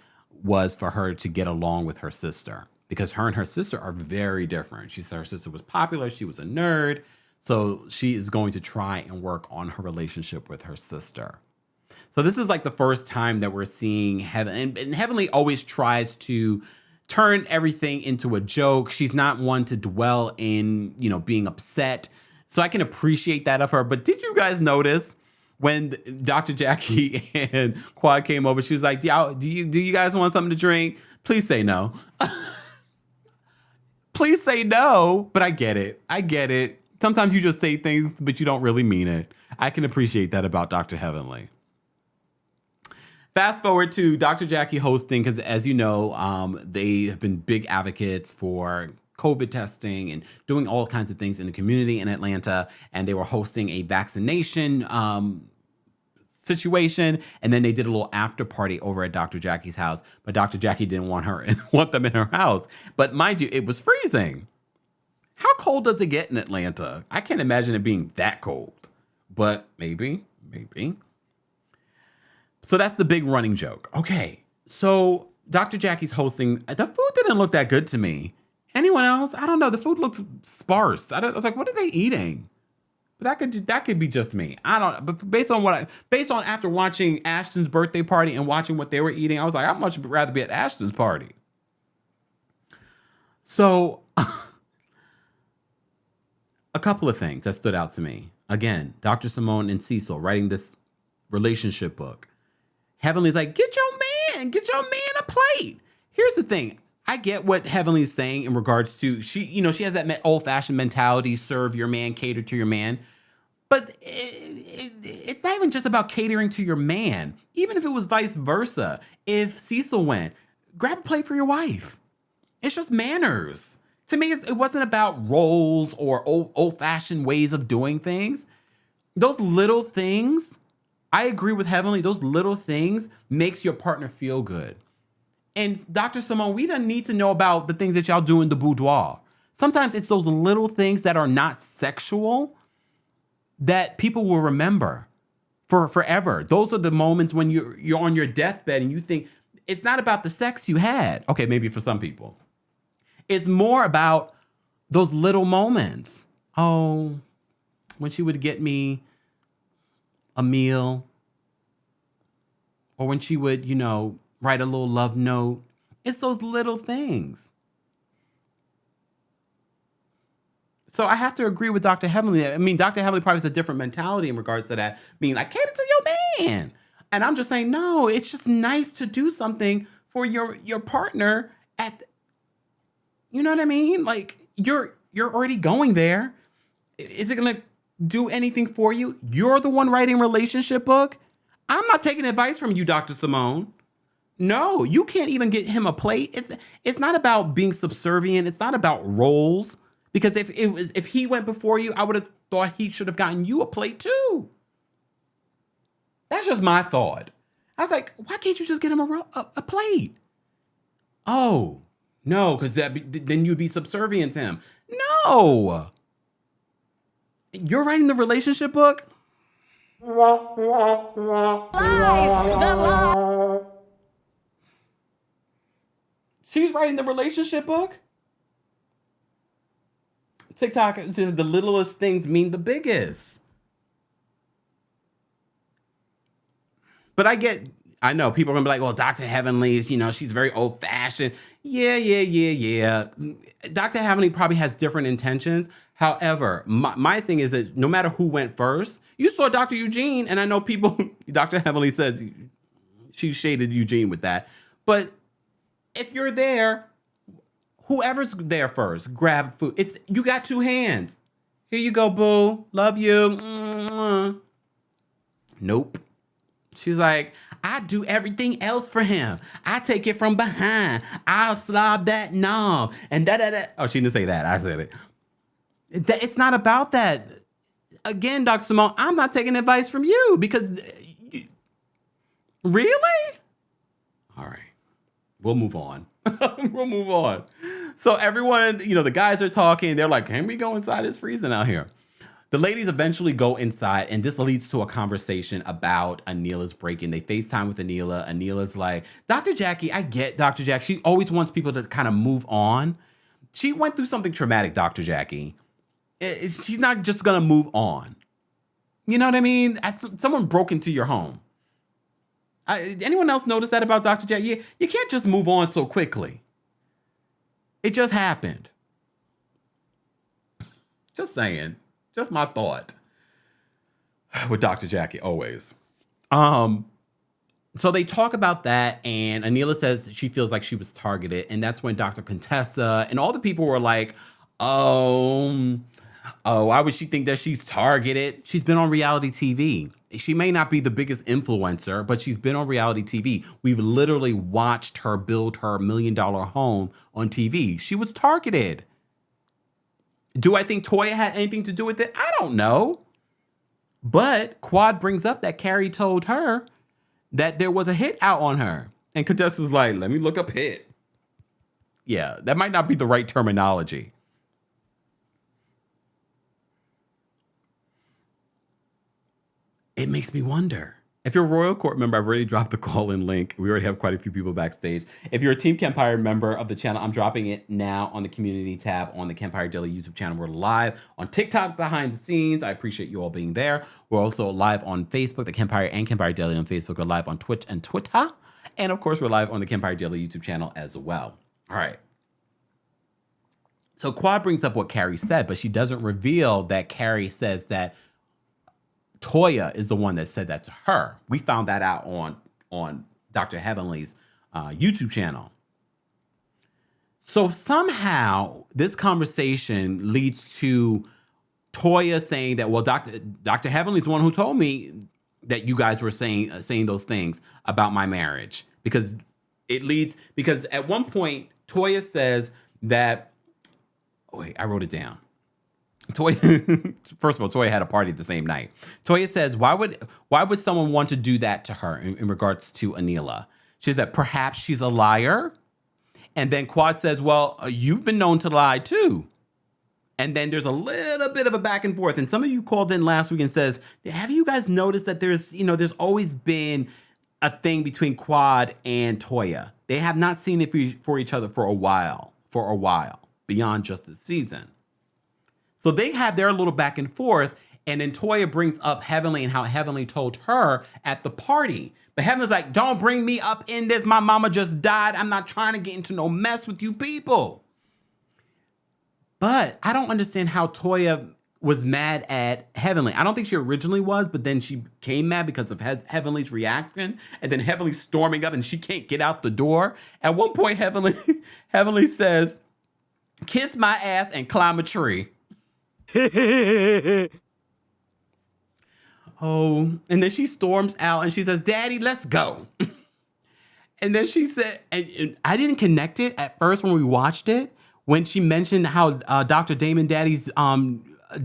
was for her to get along with her sister because her and her sister are very different. She said her sister was popular. She was a nerd. So she is going to try and work on her relationship with her sister. So this is like the first time that we're seeing Heaven, and Heavenly always tries to turn everything into a joke. She's not one to dwell in, being upset. So I can appreciate that of her. But did you guys notice when Dr. Jackie and Quad came over, she was like, do you guys want something to drink? Please say no. Please say no. But I get it. Sometimes you just say things, but you don't really mean it. I can appreciate that about Dr. Heavenly. Fast forward to Dr. Jackie hosting, because as you know, they have been big advocates for COVID testing and doing all kinds of things in the community in Atlanta. And they were hosting a vaccination situation. And then they did a little after party over at Dr. Jackie's house. But Dr. Jackie didn't want them in her house. But mind you, it was freezing. How cold does it get in Atlanta? I can't imagine it being that cold. But maybe. So that's the big running joke. Okay, so Dr. Jackie's hosting. The food didn't look that good to me. Anyone else? I don't know. The food looks sparse. I was like, what are they eating? But that could be just me. I don't. But based on after watching Ashton's birthday party and watching what they were eating, I was like, I'd much rather be at Ashton's party. So a couple of things that stood out to me. Again, Dr. Simone and Cecil writing this relationship book. Heavenly's like, get your man a plate. Here's the thing. I get what Heavenly's saying in regards to, she has that old-fashioned mentality, serve your man, cater to your man. But it's not even just about catering to your man. Even if it was vice versa, if Cecil went, grab a plate for your wife. It's just manners. To me, it wasn't about roles or old-fashioned ways of doing things. Those little things, I agree with Heavenly, those little things makes your partner feel good. And Dr. Simone, we don't need to know about the things that y'all do in the boudoir. Sometimes it's those little things that are not sexual that people will remember for forever. Those are the moments when you're on your deathbed and you think, it's not about the sex you had. Okay, maybe for some people. It's more about those little moments. Oh, when she would get me a meal, or when she would, write a little love note. It's those little things. So I have to agree with Dr. Heavenly. I mean, Dr. Heavenly probably has a different mentality in regards to that. Being like, cater to your man. And I'm just saying, no, it's just nice to do something for your partner you know what I mean? Like, you're already going there. Is it going to do anything for you? You're the one writing relationship book. I'm not taking advice from you, Dr. Simone. No, you can't even get him a plate. It's not about being subservient. It's not about roles. Because if he went before you, I would have thought he should have gotten you a plate too. That's just my thought. I was like, why can't you just get him a plate? Oh, no, because then you'd be subservient to him. No. You're writing the relationship book? She's writing the relationship book? TikTok says the littlest things mean the biggest. But I know people are going to be like, well, Dr. Heavenly is, she's very old fashioned. Yeah. Dr. Heavenly probably has different intentions. However, my thing is that no matter who went first, you saw Dr. Eugene, and I know people, Dr. Heavenly says she shaded Eugene with that. But if you're there, whoever's there first, grab food. You got two hands. Here you go, boo. Love you. Mm-hmm. Nope. She's like, I do everything else for him. I take it from behind. I'll slob that knob. And da-da-da. Oh, she didn't say that. I said it. It's not about that. Again, Dr. Simone, I'm not taking advice from you because... Really? All right. We'll move on. We'll move on. So everyone, the guys are talking. They're like, can we go inside? It's freezing out here. The ladies eventually go inside, and this leads to a conversation about Anila's break-in. They FaceTime with Anila. Anila's like, Dr. Jackie, I get Dr. Jackie. She always wants people to kind of move on. She went through something traumatic, Dr. Jackie. She's not just going to move on. You know what I mean? Someone broke into your home. Anyone else notice that about Dr. Jackie? You can't just move on so quickly. It just happened. Just saying. Just my thought. With Dr. Jackie, always. So they talk about that, and Anila says she feels like she was targeted, and that's when Dr. Contessa and all the people were like, oh, why would she think that she's targeted? She's been on reality TV. She may not be the biggest influencer, but she's been on reality TV. We've literally watched her build her $1 million home on TV. She was targeted. Do I think Toya had anything to do with it? I don't know. But Quad brings up that Carrie told her that there was a hit out on her. And Contessa's like, let me look up hit. Yeah, that might not be the right terminology. It makes me wonder. If you're a Royal Court member, I've already dropped the call-in link. We already have quite a few people backstage. If you're a Team Kempire member of the channel, I'm dropping it now on the community tab on the Kempire Daily YouTube channel. We're live on TikTok behind the scenes. I appreciate you all being there. We're also live on Facebook, the Kempire and Kempire Daily on Facebook. We're live on Twitch and Twitter. And of course, we're live on the Kempire Daily YouTube channel as well. All right. So Quad brings up what Carrie said, but she doesn't reveal that Carrie says that Toya is the one that said that to her. We found that out on Dr. Heavenly's YouTube channel. So somehow this conversation leads to Toya saying that, well, Dr. Heavenly's the one who told me that you guys were saying those things about my marriage, because at one point Toya says that, wait, I wrote it down. Toya, first of all, Toya had a party the same night. Toya says, why would someone want to do that to her in regards to Anila? She said, perhaps she's a liar. And then Quad says, well, you've been known to lie too. And then there's a little bit of a back and forth. And some of you called in last week and says, have you guys noticed that there's always been a thing between Quad and Toya? They have not seen it for each other for a while, beyond just the season. So they had their little back and forth, and then Toya brings up Heavenly and how Heavenly told her at the party. But Heavenly's like, don't bring me up in this. My mama just died. I'm not trying to get into no mess with you people. But I don't understand how Toya was mad at Heavenly. I don't think she originally was, but then she became mad because of Heavenly's reaction, and then Heavenly storming up, and she can't get out the door. At one point, Heavenly says, kiss my ass and climb a tree. Oh, and then she storms out and she says, Daddy, let's go. And then she said, and I didn't connect it at first when we watched it, when she mentioned how Dr. Damon Daddy's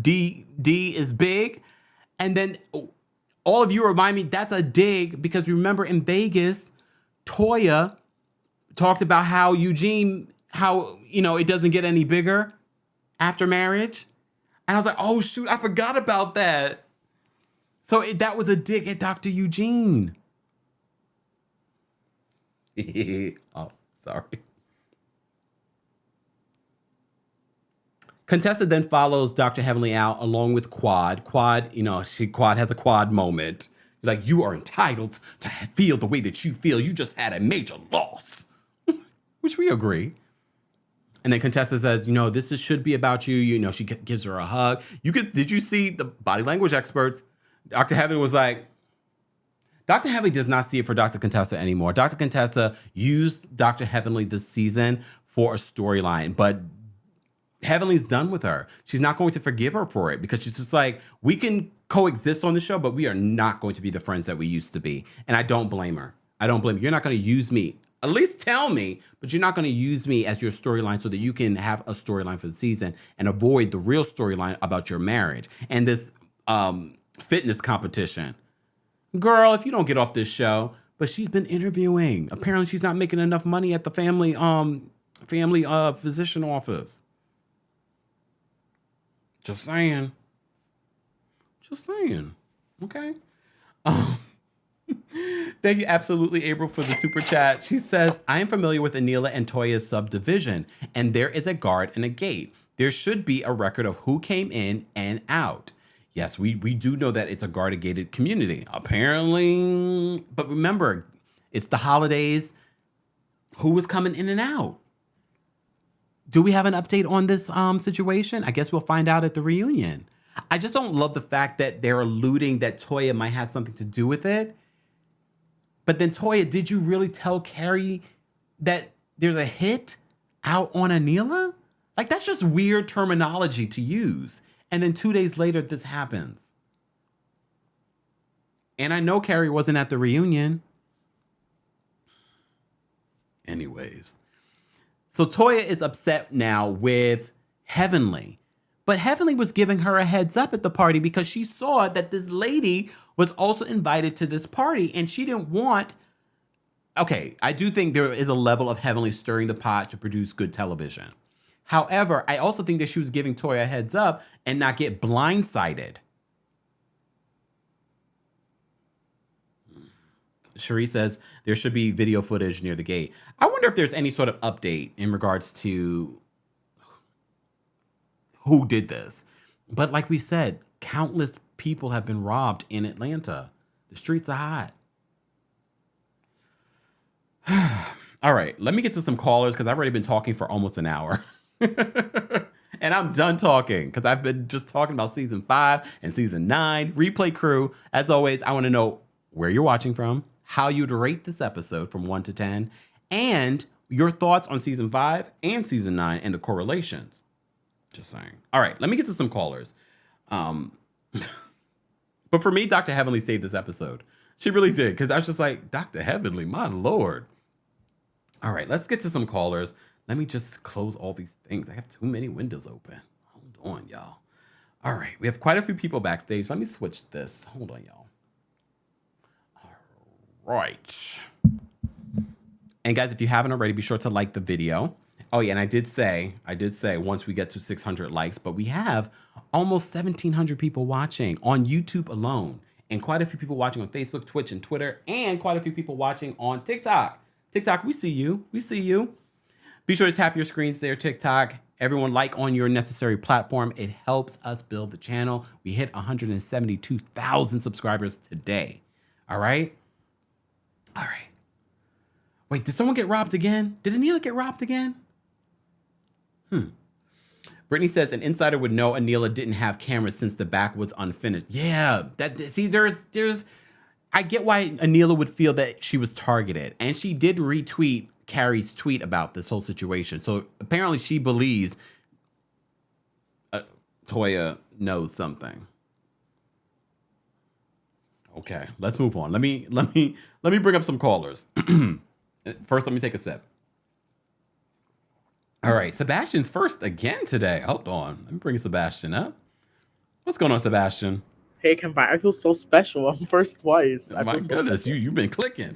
D is big. And then all of you remind me that's a dig, because remember in Vegas, Toya talked about how Eugene, it doesn't get any bigger after marriage. And I was like, oh, shoot, I forgot about that. So that was a dig at Dr. Eugene. Oh, sorry. Contessa then follows Dr. Heavenly out along with Quad. Quad has a Quad moment. Like, you are entitled to feel the way that you feel. You just had a major loss. Which we agree. And then Contessa says, this should be about you. She gives her a hug. Did you see the body language experts? Dr. Heavenly was like, Dr. Heavenly does not see it for Dr. Contessa anymore. Dr. Contessa used Dr. Heavenly this season for a storyline, but Heavenly's done with her. She's not going to forgive her for it, because she's just like, we can coexist on the show, but we are not going to be the friends that we used to be. And I don't blame her. You're not going to use me. At least tell me, but you're not going to use me as your storyline so that you can have a storyline for the season and avoid the real storyline about your marriage and this fitness competition. Girl, if you don't get off this show, but she's been interviewing. Apparently she's not making enough money at the family physician office. Just saying. Okay. Thank you, absolutely, April, for the super chat. She says, I am familiar with Anila and Toya's subdivision, and there is a guard and a gate. There should be a record of who came in and out. Yes, we do know that it's a guarded gated community, apparently. But remember, it's the holidays. Who was coming in and out? Do we have an update on this situation? I guess we'll find out at the reunion. I just don't love the fact that they're alluding that Toya might have something to do with it. But then, Toya, did you really tell Carrie that there's a hit out on Anila? Like, that's just weird terminology to use. And then 2 days later, this happens. And I know Carrie wasn't at the reunion. Anyways. So Toya is upset now with Heavenly. But Heavenly was giving her a heads up at the party because she saw that this lady was also invited to this party and she didn't want... Okay, I do think there is a level of Heavenly stirring the pot to produce good television. However, I also think that she was giving Toya a heads up and not get blindsided. Cherie says there should be video footage near the gate. I wonder if there's any sort of update in regards to who did this. But like we said, countless people have been robbed in Atlanta. The streets are hot. All right, let me get to some callers because I've already been talking for almost an hour. And I'm done talking because I've been just talking about season 5 and season 9. Replay crew, as always, I want to know where you're watching from, how you'd rate this episode from 1 to 10, and your thoughts on season 5 and season 9 and the correlations. Just saying. All right, let me get to some callers. But for me, Dr. Heavenly saved this episode. She really did, because I was just like, Dr. Heavenly, my Lord. All right, let's get to some callers. Let me just close all these things. I have too many windows open. Hold on, y'all. All right, we have quite a few people backstage. Let me switch this. Hold on, y'all. All right. And guys, if you haven't already, be sure to like the video. Oh yeah, and I did say once we get to 600 likes, but we have almost 1,700 people watching on YouTube alone, and quite a few people watching on Facebook, Twitch, and Twitter, and quite a few people watching on TikTok. TikTok, we see you. We see you. Be sure to tap your screens there, TikTok. Everyone like on your necessary platform. It helps us build the channel. We hit 172,000 subscribers today. All right? All right. Wait, did someone get robbed again? Did Anila get robbed again? Brittany says an insider would know Anila didn't have cameras since the back was unfinished. Yeah, there's I get why Anila would feel that she was targeted. And she did retweet Carrie's tweet about this whole situation. So apparently she believes Toya knows something. Okay, let's move on. Let me bring up some callers. First, let me take a sip. All right, Sebastian's first again today. Hold on. Let me bring Sebastian up. What's going on, Sebastian? Hey, Kempire, I feel so special. I'm first twice. Oh, my goodness, you've been clicking.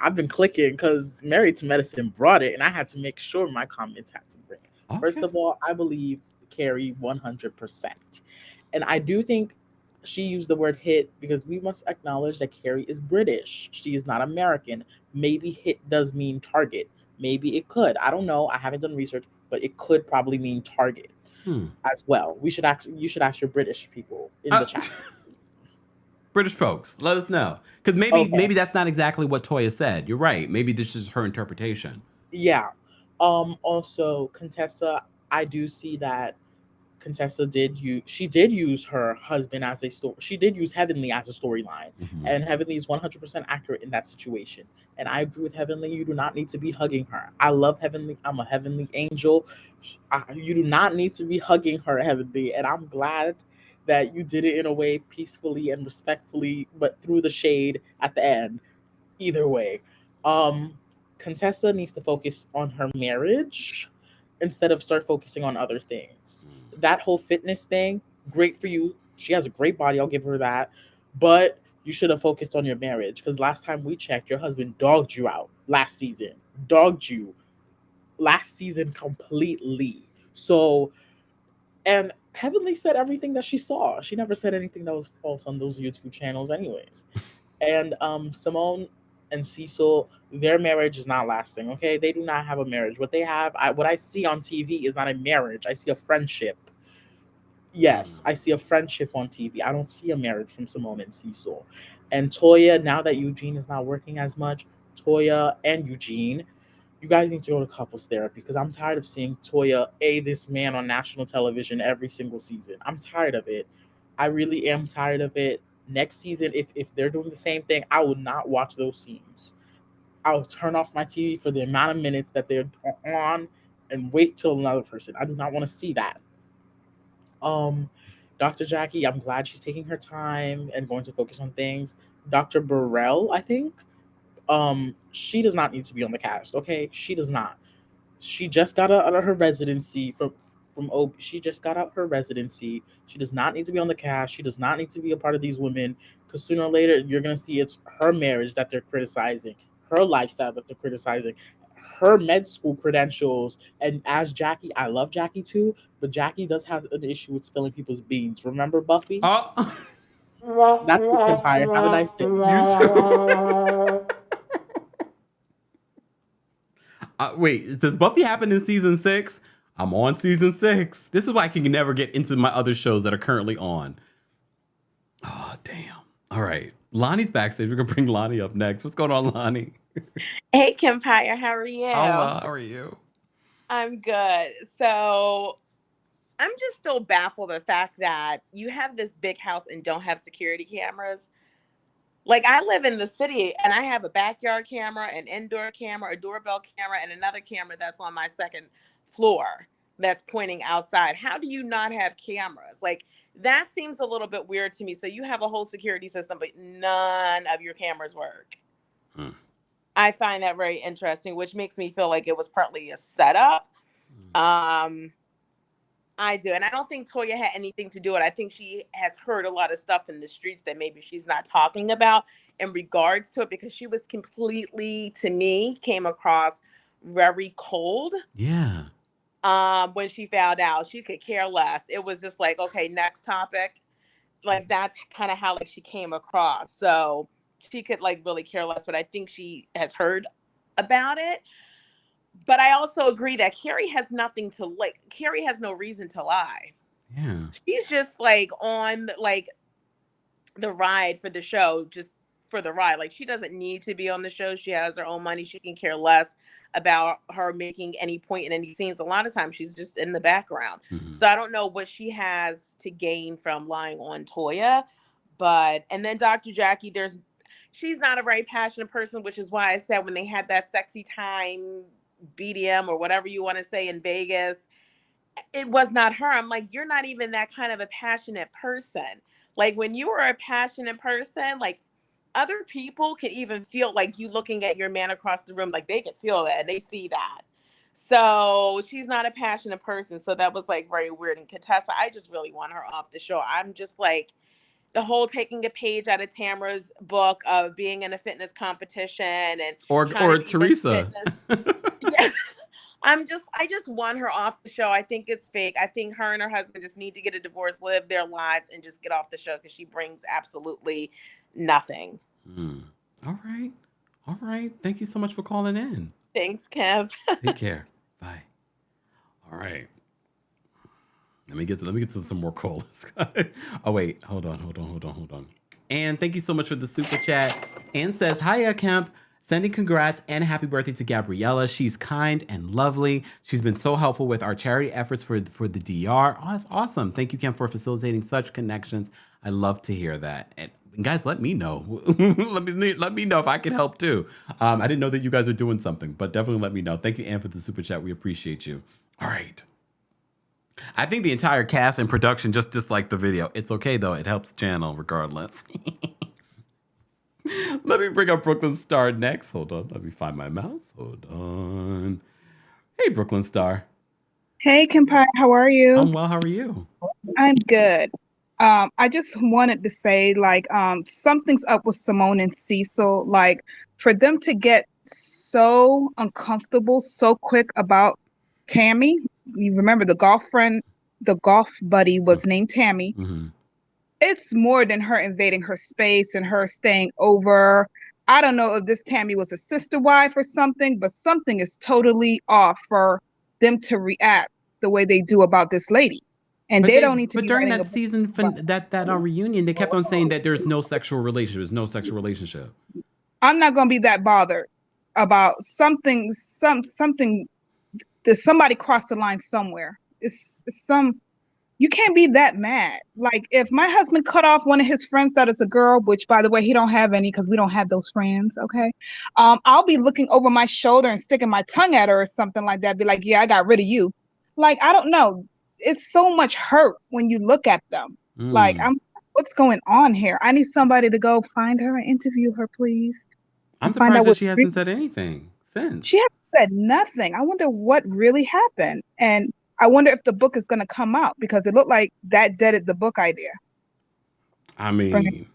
I've been clicking because Married to Medicine brought it, and I had to make sure my comments had to bring it. Okay. First of all, I believe Carrie 100%. And I do think she used the word hit because we must acknowledge that Carrie is British. She is not American. Maybe hit does mean target. Maybe it could. I don't know. I haven't done research, but it could probably mean target as well. You should ask your British people in the chat. British folks, let us know. Because maybe that's not exactly what Toya said. You're right. Maybe this is her interpretation. Yeah. Also, Contessa, I do see that Contessa did use her husband as a story. She did use Heavenly as a storyline, and Heavenly is 100% accurate in that situation. And I agree with Heavenly. You do not need to be hugging her. I love Heavenly. I'm a Heavenly angel. You do not need to be hugging her, Heavenly. And I'm glad that you did it in a way peacefully and respectfully, but through the shade at the end. Either way, Contessa needs to focus on her marriage instead of start focusing on other things. That whole fitness thing, great for you. She has a great body. I'll give her that. But you should have focused on your marriage because last time we checked, your husband dogged you out last season. Dogged you last season completely. So, and Heavenly said everything that she saw. She never said anything that was false on those YouTube channels anyways. And Simone and Cecil, their marriage is not lasting, okay? They do not have a marriage. What they have, what I see on TV is not a marriage. I see a friendship. Yes, I see a friendship on TV. I don't see a marriage from Simone and Cecil. And Toya, now that Eugene is not working as much, Toya and Eugene, you guys need to go to couples therapy because I'm tired of seeing Toya this man on national television every single season. I'm tired of it. I really am tired of it. Next season, if they're doing the same thing, I will not watch those scenes. I'll turn off my TV for the amount of minutes that they're on and wait till another person. I do not want to see that. Um, Dr. Jackie, I'm glad she's taking her time and going to focus on things. Dr. Burrell, I think, she does not need to be on the cast. Okay, she does not. She just got out of her residency she just got out her residency. She does not need to be on the cast. She does not need to be a part of these women because sooner or later you're gonna see it's her marriage that they're criticizing, her lifestyle that they're criticizing, her med school credentials. And as Jackie, I love Jackie too, but Jackie does have an issue with spilling people's beans. Remember Buffy? Oh, That's the Kempire. Have a nice day. you too. Wait, does Buffy happen in season 6? I'm on season 6. This is why I can never get into my other shows that are currently on. Oh, damn. All right. Lonnie's backstage. We're going to bring Lonnie up next. What's going on, Lonnie? Hey, Kempire, how are you? How are you? I'm good. So I'm just still baffled the fact that you have this big house and don't have security cameras. Like, I live in the city and I have a backyard camera, an indoor camera, a doorbell camera, and another camera that's on my second floor that's pointing outside. How do you not have cameras? Like, that seems a little bit weird to me. So you have a whole security system, but none of your cameras work. I find that very interesting, which makes me feel like it was partly a setup. I do. And I don't think Toya had anything to do with it. I think she has heard a lot of stuff in the streets that maybe she's not talking about in regards to it, because she was completely, to me, came across very cold. Yeah. When she found out, she could care less. It was just like, okay, next topic. Like, that's kind of how like she came across. So she could like really care less, but I think she has heard about it. But I also agree that Carrie has nothing to like. Carrie has no reason to lie. Yeah. She's just like on like the ride for the show, just for the ride. Like, she doesn't need to be on the show. She has her own money. She can care less about her making any point in any scenes. A lot of times she's just in the background. So I don't know what she has to gain from lying on Toya. But, and then Dr. Jackie, she's not a very passionate person, which is why I said when they had that sexy time BDM or whatever you want to say in Vegas, it was not her. I'm like, you're not even that kind of a passionate person. Like, when you are a passionate person, like, other people can even feel like you looking at your man across the room, like they can feel that and they see that. So she's not a passionate person. So that was like very weird. And Contessa, I just really want her off the show. I'm just like, the whole taking a page out of Tamara's book of being in a fitness competition and or Teresa. Yeah. I just want her off the show. I think it's fake. I think her and her husband just need to get a divorce, live their lives, and just get off the show because she brings absolutely nothing. All right. Thank you so much for calling in. Thanks, Kev. Take care. Bye. All right. Let me get to some more calls. Oh wait, hold on. And thank you so much for the super chat. Ann says, "Hiya, Kemp. Sending congrats and happy birthday to Gabriella. She's kind and lovely. She's been so helpful with our charity efforts for the DR. Oh, that's awesome. Thank you, Kemp, for facilitating such connections. I love to hear that. And guys, let me know. let me know if I can help too. I didn't know that you guys are doing something, but definitely let me know. Thank you, Ann, for the super chat. We appreciate you. All right. I think the entire cast and production just disliked the video. It's okay, though. It helps the channel regardless. Let me bring up Brooklyn Star next. Hold on. Let me find my mouse. Hold on. Hey, Brooklyn Star. Hey, Kempire. How are you? I'm well. How are you? I'm good. I just wanted to say, like, something's up with Simone and Cecil. Like, for them to get so uncomfortable so quick about Tammy. You remember the golf buddy was named Tammy. Mm-hmm. It's more than her invading her space and her staying over. I don't know if this Tammy was a sister wife or something, but something is totally off for them to react the way they do about this lady. And they don't need to But be during writing that a book season, about that reunion, they kept on saying that there's no sexual relationship. There's no sexual relationship. I'm not going to be that bothered about something. That somebody crossed the line somewhere. It's some. You can't be that mad. Like if my husband cut off one of his friends that is a girl, which by the way he don't have any because we don't have those friends. Okay, I'll be looking over my shoulder and sticking my tongue at her or something like that. Be like, yeah, I got rid of you. Like I don't know. It's so much hurt when you look at them. Like what's going on here? I need somebody to go find her and interview her, please. I'm Find surprised out that what she hasn't said anything since. she hasn't said nothing. I wonder what really happened. And I wonder if the book is going to come out because it looked like that deaded the book idea. I mean,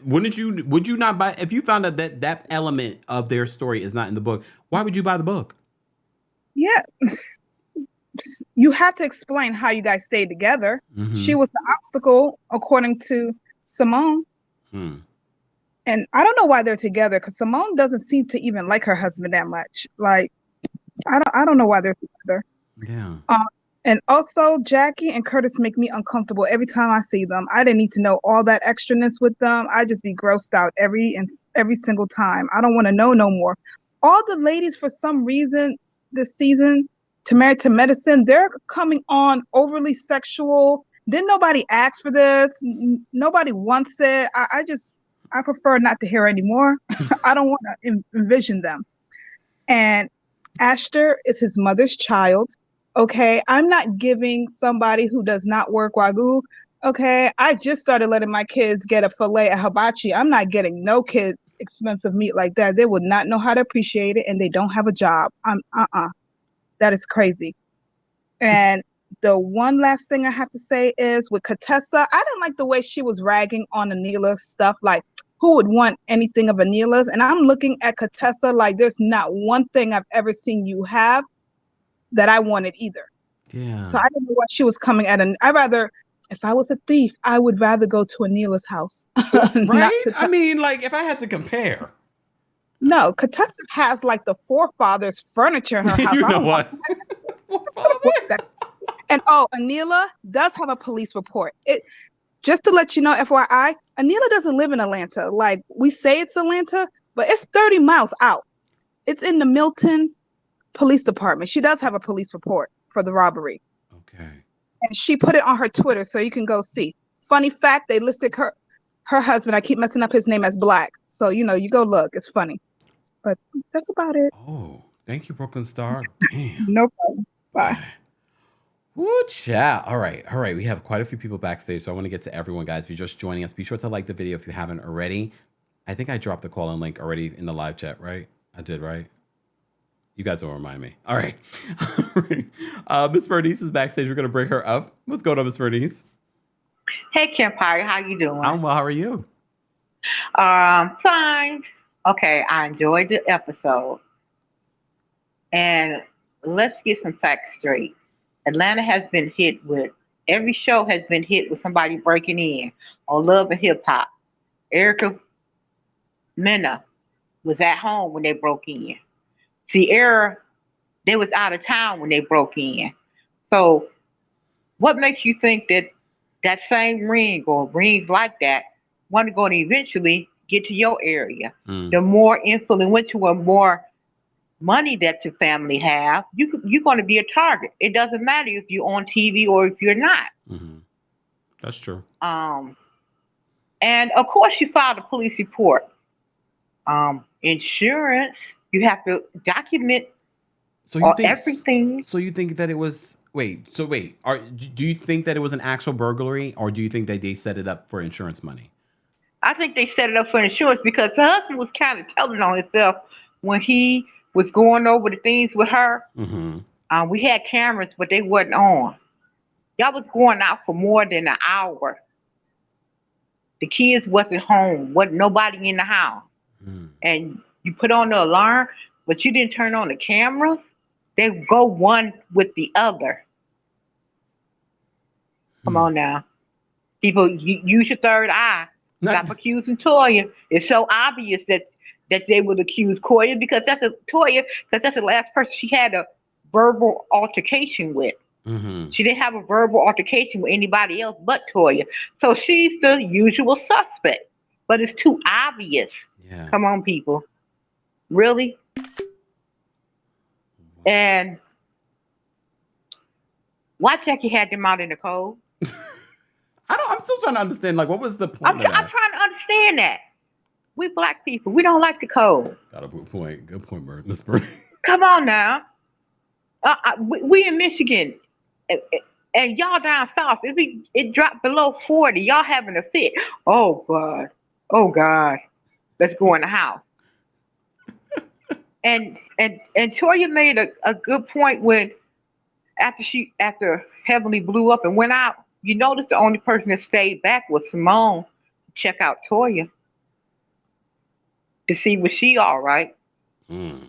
would you not buy, if you found out that element of their story is not in the book, why would you buy the book? Yeah. You have to explain how you guys stayed together. She was the obstacle, according to Simone. And I don't know why they're together because Simone doesn't seem to even like her husband that much. Like, I don't know why they're together. Yeah. And also, Jackie and Curtis make me uncomfortable every time I see them. I didn't need to know all that extraness with them. I just be grossed out every single time. I don't want to know no more. All the ladies, for some reason, this season, to Married to Medicine, they're coming on overly sexual. Didn't nobody ask for this? Nobody wants it. I prefer not to hear anymore. I don't want to envision them. And Ashton is his mother's child. Okay, I'm not giving somebody who does not work Wagyu. Okay, I just started letting my kids get a filet at hibachi. I'm not getting no kid expensive meat like that. They would not know how to appreciate it, and they don't have a job. That is crazy. And the one last thing I have to say is with Contessa, I didn't like the way she was ragging on Anila's stuff. Like, who would want anything of Anila's? And I'm looking at Contessa like there's not one thing I've ever seen you have that I wanted either. Yeah. So I didn't know what she was coming at. And if I was a thief, I would rather go to Anila's house. Right? I mean, like, if I had to compare. No, Contessa has like the forefathers' furniture in her house. You know what? And Anila does have a police report. Just to let you know, FYI, Anila doesn't live in Atlanta. Like, we say it's Atlanta, but it's 30 miles out. It's in the Milton Police Department. She does have a police report for the robbery. Okay. And she put it on her Twitter, so you can go see. Funny fact, they listed her husband, I keep messing up his name, as Black. So, you go look. It's funny. But that's about it. Oh, thank you, Brooklyn Star. Damn. No problem. Bye. Woo, chat. All right. We have quite a few people backstage, so I want to get to everyone, guys. If you're just joining us, be sure to like the video if you haven't already. I think I dropped the call-in link already in the live chat, right? I did, right? You guys will remind me. All right. Miss Bernice is backstage. We're going to bring her up. What's going on, Miss Bernice? Hey, Kempire. How you doing? I'm well. How are you? Fine. Okay, I enjoyed the episode. And let's get some facts straight. Atlanta has been hit with, every show has been hit with somebody breaking in on Love and Hip Hop. Erica Mena was at home when they broke in. Sierra, they was out of town when they broke in. So what makes you think that that same ring or rings like that want to go and eventually get to your area? The more influential or more money that your family have, you're going to be a target. It doesn't matter if you're on TV or if you're not. That's true. And of course you filed a police report. Insurance, you have to document everything. So you think that it was, do you think that it was an actual burglary, or do you think that they set it up for insurance money? I think they set it up for insurance because the husband was kind of telling on himself when he was going over the things with her. We had cameras, but they wasn't on. Y'all was going out for more than an hour. The kids wasn't home. Wasn't nobody in the house. And you put on the alarm, but you didn't turn on the cameras. They go one with the other. Come on now. People, use your third eye. Stop accusing Toya. It's so obvious that they would accuse Toya because that's the last person she had a verbal altercation with. Mm-hmm. She didn't have a verbal altercation with anybody else but Toya. So she's the usual suspect. But it's too obvious. Yeah. Come on, people. Really? And why Jackie had them out in the cold? I'm still trying to understand, like, what was the point I'm of that? trying to understand that. We black people, we don't like the cold. Got a good point. Good point, Miss Bernie. Come on now. We in Michigan, and y'all down south, it dropped below 40. Y'all having a fit. Oh, God. Oh, God. Let's go in the house. And Toya made a good point when after Heavenly blew up and went out, you notice the only person that stayed back was Simone to check out Toya to see was she all right. Toya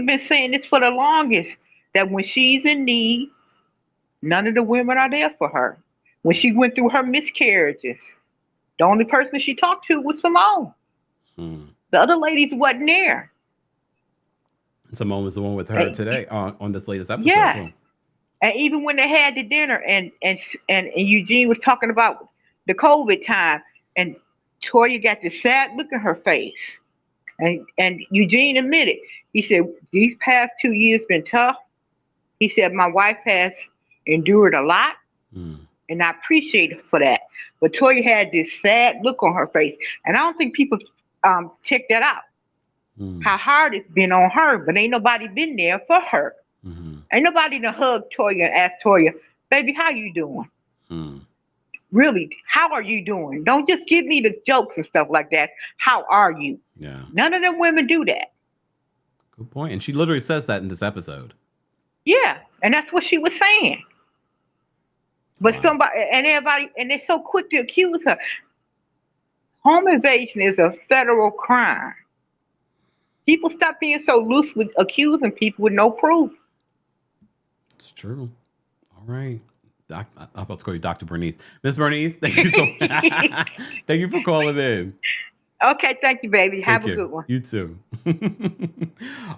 been saying this for the longest, that when she's in need, none of the women are there for her. When she went through her miscarriages, the only person she talked to was Simone. The other ladies wasn't there. Simone was the one with her today on this latest episode. Yeah. And even when they had the dinner and Eugene was talking about the COVID time, and Toya got this sad look in her face. And Eugene admitted, he said, these past 2 years been tough. He said, my wife has endured a lot, and I appreciate her for that. But Toya had this sad look on her face, and I don't think people check that out. How hard it's been on her, but ain't nobody been there for her. Ain't nobody to hug Toya and ask Toya, baby, how you doing? Really, how are you doing? Don't just give me the jokes and stuff like that. How are you? Yeah. None of them women do that. Good point. And she literally says that in this episode. Yeah, and that's what she was saying. But somebody and everybody, and they're so quick to accuse her. Home invasion is a federal crime. People stop being so loose with accusing people with no proof. It's true. All right. I'm about to call you Dr. Bernice. Miss Bernice, thank you so much. Thank you for calling in. Okay, thank you, baby. Have a good one. You too.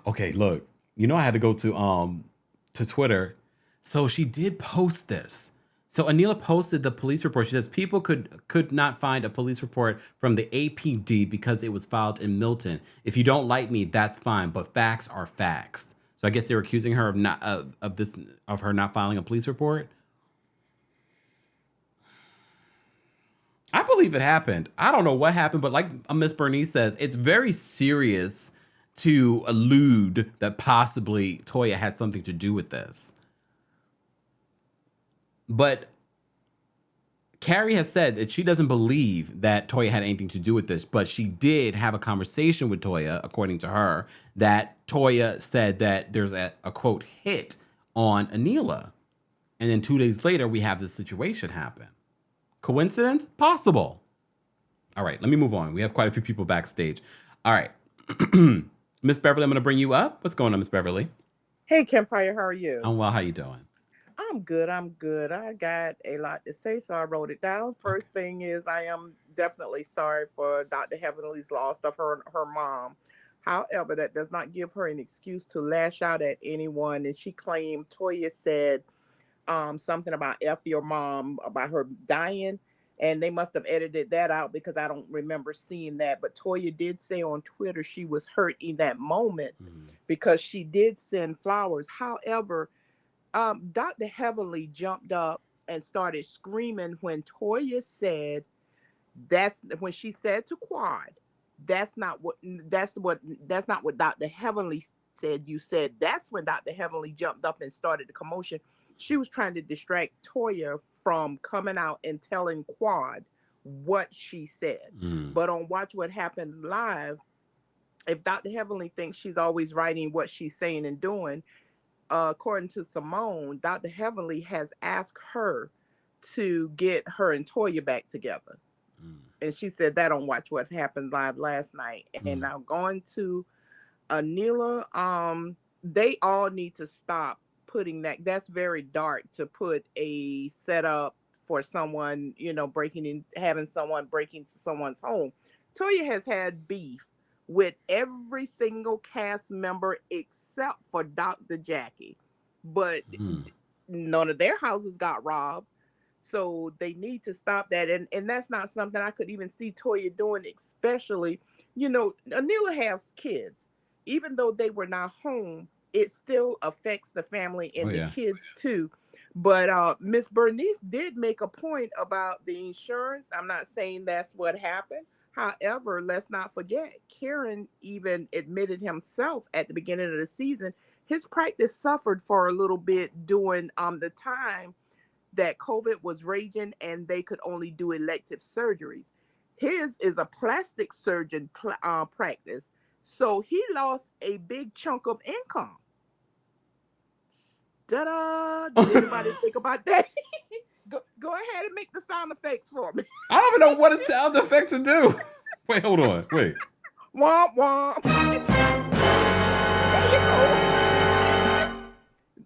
Okay, look. You know I had to go to Twitter. So she did post this. So Anila posted the police report. She says people could not find a police report from the APD because it was filed in Milton. If you don't like me, that's fine, but facts are facts. So I guess they were accusing her of her not filing a police report. I believe it happened. I don't know what happened, but like Miss Bernice says, it's very serious to allude that possibly Toya had something to do with this. But Carrie has said that she doesn't believe that Toya had anything to do with this, but she did have a conversation with Toya, according to her, that Toya said that there's a quote, hit on Anila. And then 2 days later, we have this situation happen. Coincidence? Possible. All right, let me move on. We have quite a few people backstage. All right. Miss Beverly, I'm going to bring you up. What's going on, Miss Beverly? Hey, Kempire, how are you? I'm well. How you doing? I'm good. I got a lot to say, so I wrote it down. First thing is I am definitely sorry for Dr. Heavenly's loss of her mom. However, that does not give her an excuse to lash out at anyone. And she claimed Toya said something about F your mom, about her dying. And they must have edited that out because I don't remember seeing that. But Toya did say on Twitter she was hurt in that moment because she did send flowers. However, Dr. Heavenly jumped up and started screaming when Toya said, when she said to Quad, that's not what Dr. Heavenly said. You said that's when Dr. Heavenly jumped up and started the commotion. She was trying to distract Toya from coming out and telling Quad what she said. But on Watch What Happened Live, if Dr. Heavenly thinks she's always writing what she's saying and doing, according to Simone, Dr. Heavenly has asked her to get her and Toya back together. And she said that on Watch What Happened Live last night. And now going to Anila, they all need to stop putting that's very dark to put a setup for someone, having someone break into someone's home. Toya has had beef with every single cast member except for Dr. Jackie. but none of their houses got robbed. So they need to stop that. And that's not something I could even see Toya doing, especially, Anila has kids. Even though they were not home, it still affects the family and the kids too. But Miss Bernice did make a point about the insurance. I'm not saying that's what happened. However, let's not forget, Karen even admitted himself at the beginning of the season, his practice suffered for a little bit during the time that COVID was raging and they could only do elective surgeries. His is a plastic surgeon practice. So he lost a big chunk of income. Ta-da! Did anybody think about that? Go ahead and make the sound effects for me. I don't even know what a sound effect to do. Wait, hold on. Wait. Womp womp. There you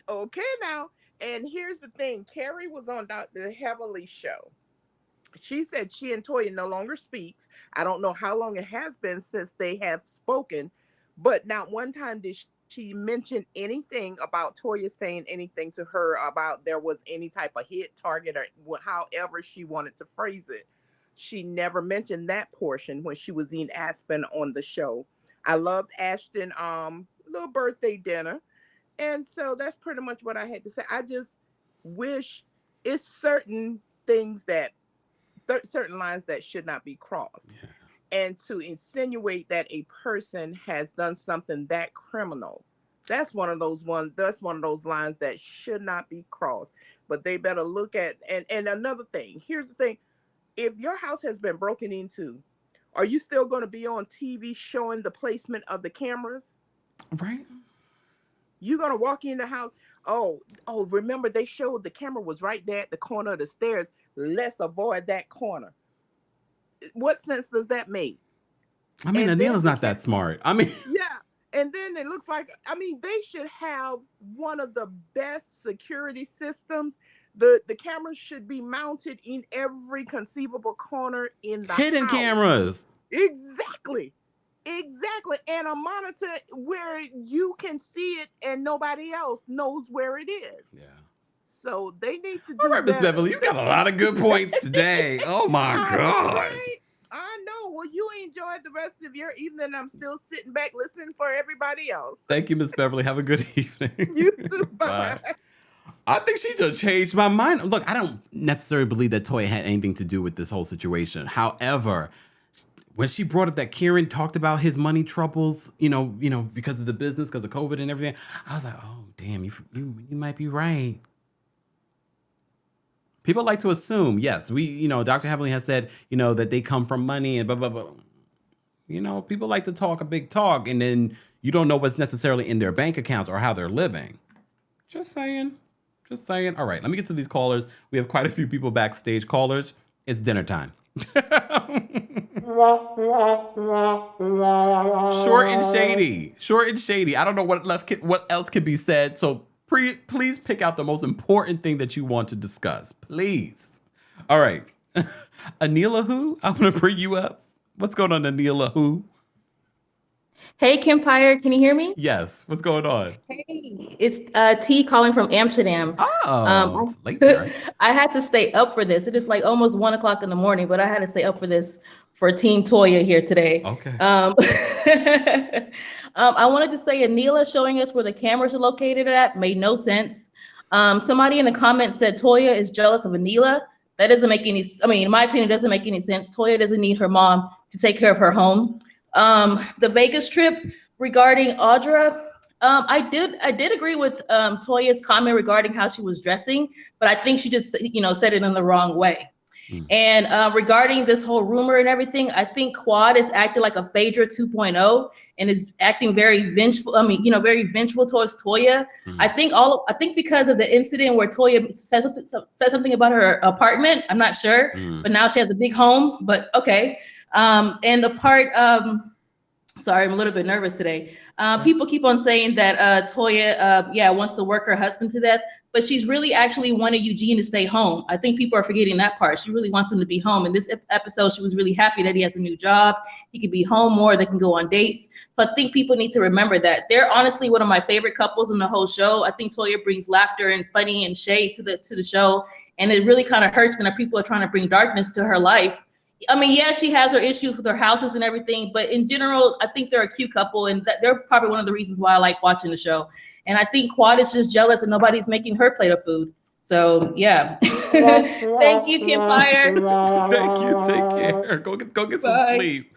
go. Okay, now. And here's the thing. Carrie was on Dr. Heavenly's show. She said she and Toya no longer speaks. I don't know how long it has been since they have spoken, but not one time did she mention anything about Toya saying anything to her about there was any type of hit target or however she wanted to phrase it. She never mentioned that portion when she was in Aspen on the show. I loved Ashton little birthday dinner. And so that's pretty much what I had to say. I just wish it's certain things that certain lines that should not be crossed. Yeah. And to insinuate that a person has done something that criminal, that's one of those lines that should not be crossed. But they better look at and another thing. Here's the thing. If your house has been broken into, are you still going to be on TV showing the placement of the cameras? Right. You're going to walk in the house. Oh, remember they showed the camera was right there at the corner of the stairs. Let's avoid that corner. What sense does that make? I mean, Anila's not that smart. I mean, yeah. And then it looks like, they should have one of the best security systems. The cameras should be mounted in every conceivable corner in the hidden house. Cameras. Exactly. And a monitor where you can see it and nobody else knows where it is. Yeah. So they need to do all right, Miss Beverly, you got a lot of good points today. Oh my God. Right? I know. Well, you enjoyed the rest of your evening. I'm still sitting back listening for everybody else. Thank you, Miss Beverly. Have a good evening. You too. Bye. I think she just changed my mind. Look, I don't necessarily believe that Toya had anything to do with this whole situation. However, when she brought up that Kieran talked about his money troubles, because of the business, because of COVID and everything, I was like, oh, damn, you might be right. People like to assume, yes, Dr. Heavenly has said, that they come from money and blah, blah, blah. People like to talk a big talk and then you don't know what's necessarily in their bank accounts or how they're living. Just saying. All right, let me get to these callers. We have quite a few people backstage. Callers, it's dinner time. Short and shady. I don't know what else can be said. So please pick out the most important thing that you want to discuss. Please. All right. Anila who? I'm going to bring you up. What's going on, Anila who? Hey, Kempire, can you hear me? Yes. What's going on? Hey, it's T calling from Amsterdam. Oh, it's late there. I had to stay up for this. It is like almost 1 o'clock in the morning, but I had to stay up for this for Team Toya here today. Okay. I wanted to say Anila showing us where the cameras are located at made no sense. Somebody in the comments said Toya is jealous of Anila. That doesn't make any, in my opinion, it doesn't make any sense. Toya doesn't need her mom to take care of her home. The Vegas trip regarding Audra, I did agree with Toya's comment regarding how she was dressing, but I think she just said it in the wrong way. And regarding this whole rumor and everything, I think Quad is acting like a Phaedra 2.0 and is acting very vengeful. Very vengeful towards Toya. I think because of the incident where Toya said something about her apartment. I'm not sure, but now she has a big home. But okay. And the part Sorry, I'm a little bit nervous today. People keep on saying that Toya, wants to work her husband to death, but she's really actually wanted Eugene to stay home. I think people are forgetting that part. She really wants him to be home. In this episode, she was really happy that he has a new job. He can be home more. They can go on dates. So I think people need to remember that. They're honestly one of my favorite couples in the whole show. I think Toya brings laughter and funny and shade to the show, and it really kind of hurts when people are trying to bring darkness to her life. I mean, yeah, she has her issues with her houses and everything, but in general, I think they're a cute couple, and they're probably one of the reasons why I like watching the show. And I think Quad is just jealous and nobody's making her plate of food. So yeah. Thank you, Kempire. Thank you. Take care. Go get some sleep.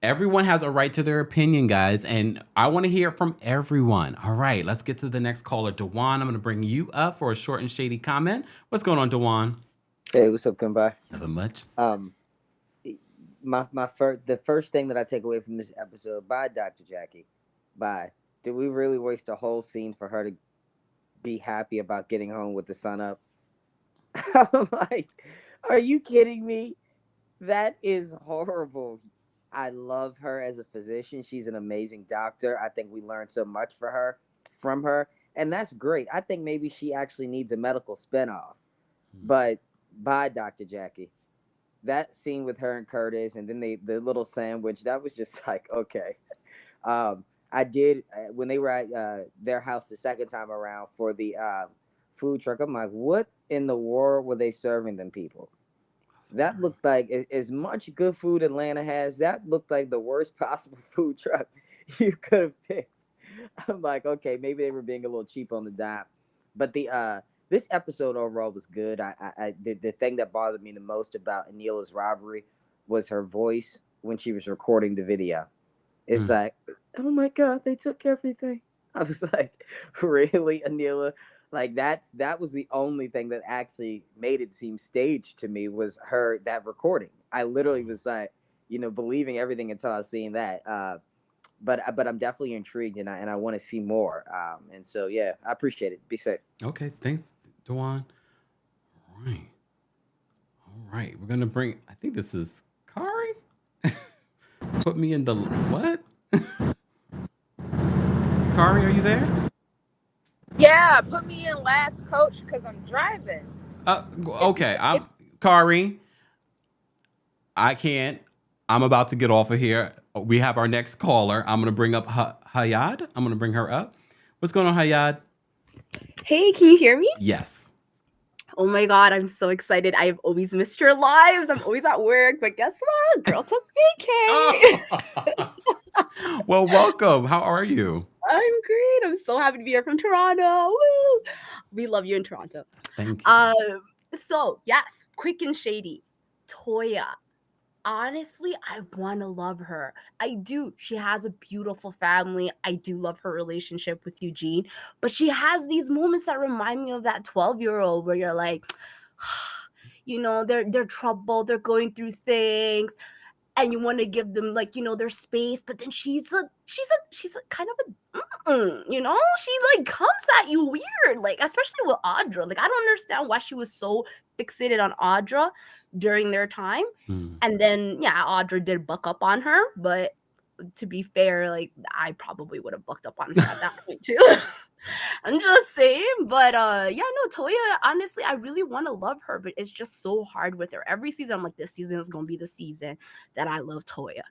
Everyone has a right to their opinion, guys, and I want to hear from everyone. All right, let's get to the next caller. Dewan, I'm going to bring you up for a short and shady comment. What's going on, Dewan? Hey, what's up, Kempire? Nothing much. The first thing that I take away from this episode, bye, Dr. Jackie. Bye. Did we really waste a whole scene for her to be happy about getting home with the sun up? I'm like, are you kidding me? That is horrible. I love her as a physician. She's an amazing doctor. I think we learned so much from her, and that's great. I think maybe she actually needs a medical spinoff. But bye, Dr. Jackie. That scene with her and Curtis, and then the little sandwich, that was just like, okay. I did, when they were at their house the second time around for the food truck, I'm like, what in the world were they serving them people? That looked like, as much good food Atlanta has, that looked like the worst possible food truck you could have picked. I'm like, okay, maybe they were being a little cheap on the dime. But this episode overall was good. The thing that bothered me the most about Anila's robbery was her voice when she was recording the video. It's like, oh my God, they took everything. I was like, really, Anila? Like that was the only thing that actually made it seem staged to me, was that recording. I literally was like, believing everything until I seen that. But I'm definitely intrigued, and I want to see more. And so yeah, I appreciate it. Be safe. Okay, thanks, Dewan. All right. We're gonna bring. I think this is Kari. Put me in the what? Kari, are you there? Yeah, put me in last, coach, because I'm driving. Okay. I'm Kari. I can't. I'm about to get off of here. We have our next caller. I'm going to bring up Hayad. I'm going to bring her up. What's going on, Hayad? Hey, can you hear me? Yes. Oh my God, I'm so excited. I've always missed your lives. I'm always at work, but guess what? Girl took vacay. Well, welcome. How are you? I'm great. I'm so happy to be here from Toronto. Woo! We love you in Toronto. Thank you. So, yes, quick and shady. Toya. Honestly, I want to love her. I do. She has a beautiful family. I do love her relationship with Eugene. But she has these moments that remind me of that 12-year-old where you're like, they're troubled. They're going through things. And you want to give them their space. But then she's a kind of a, she comes at you weird. Especially with Audra. I don't understand why she was so fixated on Audra during their time. And then Audra did buck up on her, but to be fair, I probably would have bucked up on her at that point too. I'm just saying. But Toya, honestly, I really want to love her, but it's just so hard with her. Every season I'm like, this season is gonna be the season that I love Toya,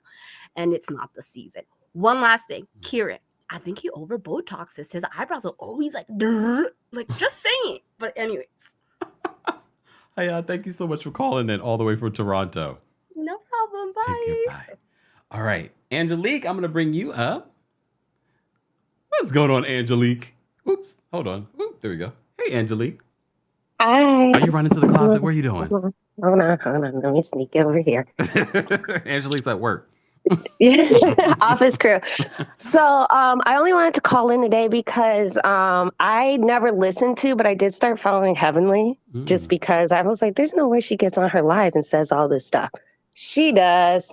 and it's not the season. One last thing, Kieran, I think he over Botoxes. His eyebrows are always just saying. But anyways. Hey, thank you so much for calling in all the way from Toronto. No problem. Bye. Take care. Bye. All right. Angelique, I'm going to bring you up. What's going on, Angelique? Oops. Hold on. Oop, there we go. Hey, Angelique. Hi. Are you running to the closet? Where are you doing? Hold on. Let me sneak over here. Angelique's at work. Office crew. So I only wanted to call in today because I never listened to, but I did start following Heavenly just because I was like, there's no way she gets on her live and says all this stuff. She does.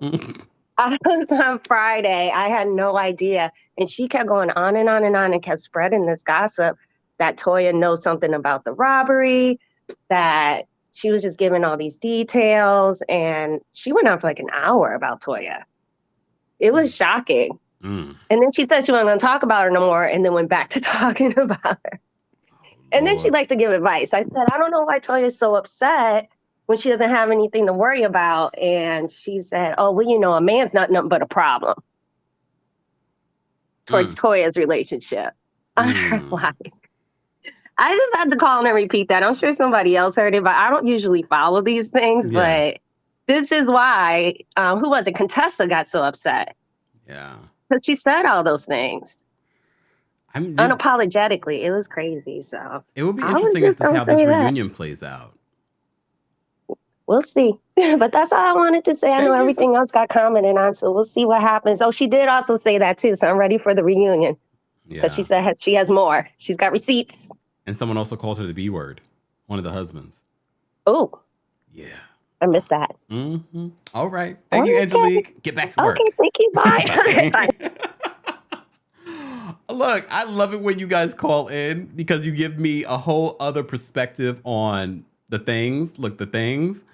I was on Friday. I had no idea. And she kept going on and on and on and kept spreading this gossip that Toya knows something about the robbery, that she was just giving all these details. And she went on for an hour about Toya. It was shocking. And then she said she wasn't going to talk about her no more, and then went back to talking about her. And then she liked to give advice. I said, I don't know why Toya's so upset when she doesn't have anything to worry about. And she said, oh, well, you know, a man's not nothing but a problem towards Toya's relationship. I'm like, I just had to call and repeat that. I'm sure somebody else heard it, but I don't usually follow these things. But this is why, who was it? Contessa got so upset. Yeah. Because she said all those things. Unapologetically. It was crazy. So it would be interesting to see how this reunion plays out. We'll see. But that's all I wanted to say. I know everything else got commented on, so we'll see what happens. Oh, she did also say that too, so I'm ready for the reunion. Because she said she has more. She's got receipts. And someone also called her the B word, one of the husbands. Oh. Yeah. I missed that. Mm-hmm. All right. Thank you, Angelique. Get back to work. Okay, thank you. Bye. Bye. Look, I love it when you guys call in because you give me a whole other perspective on the things. Look, the things.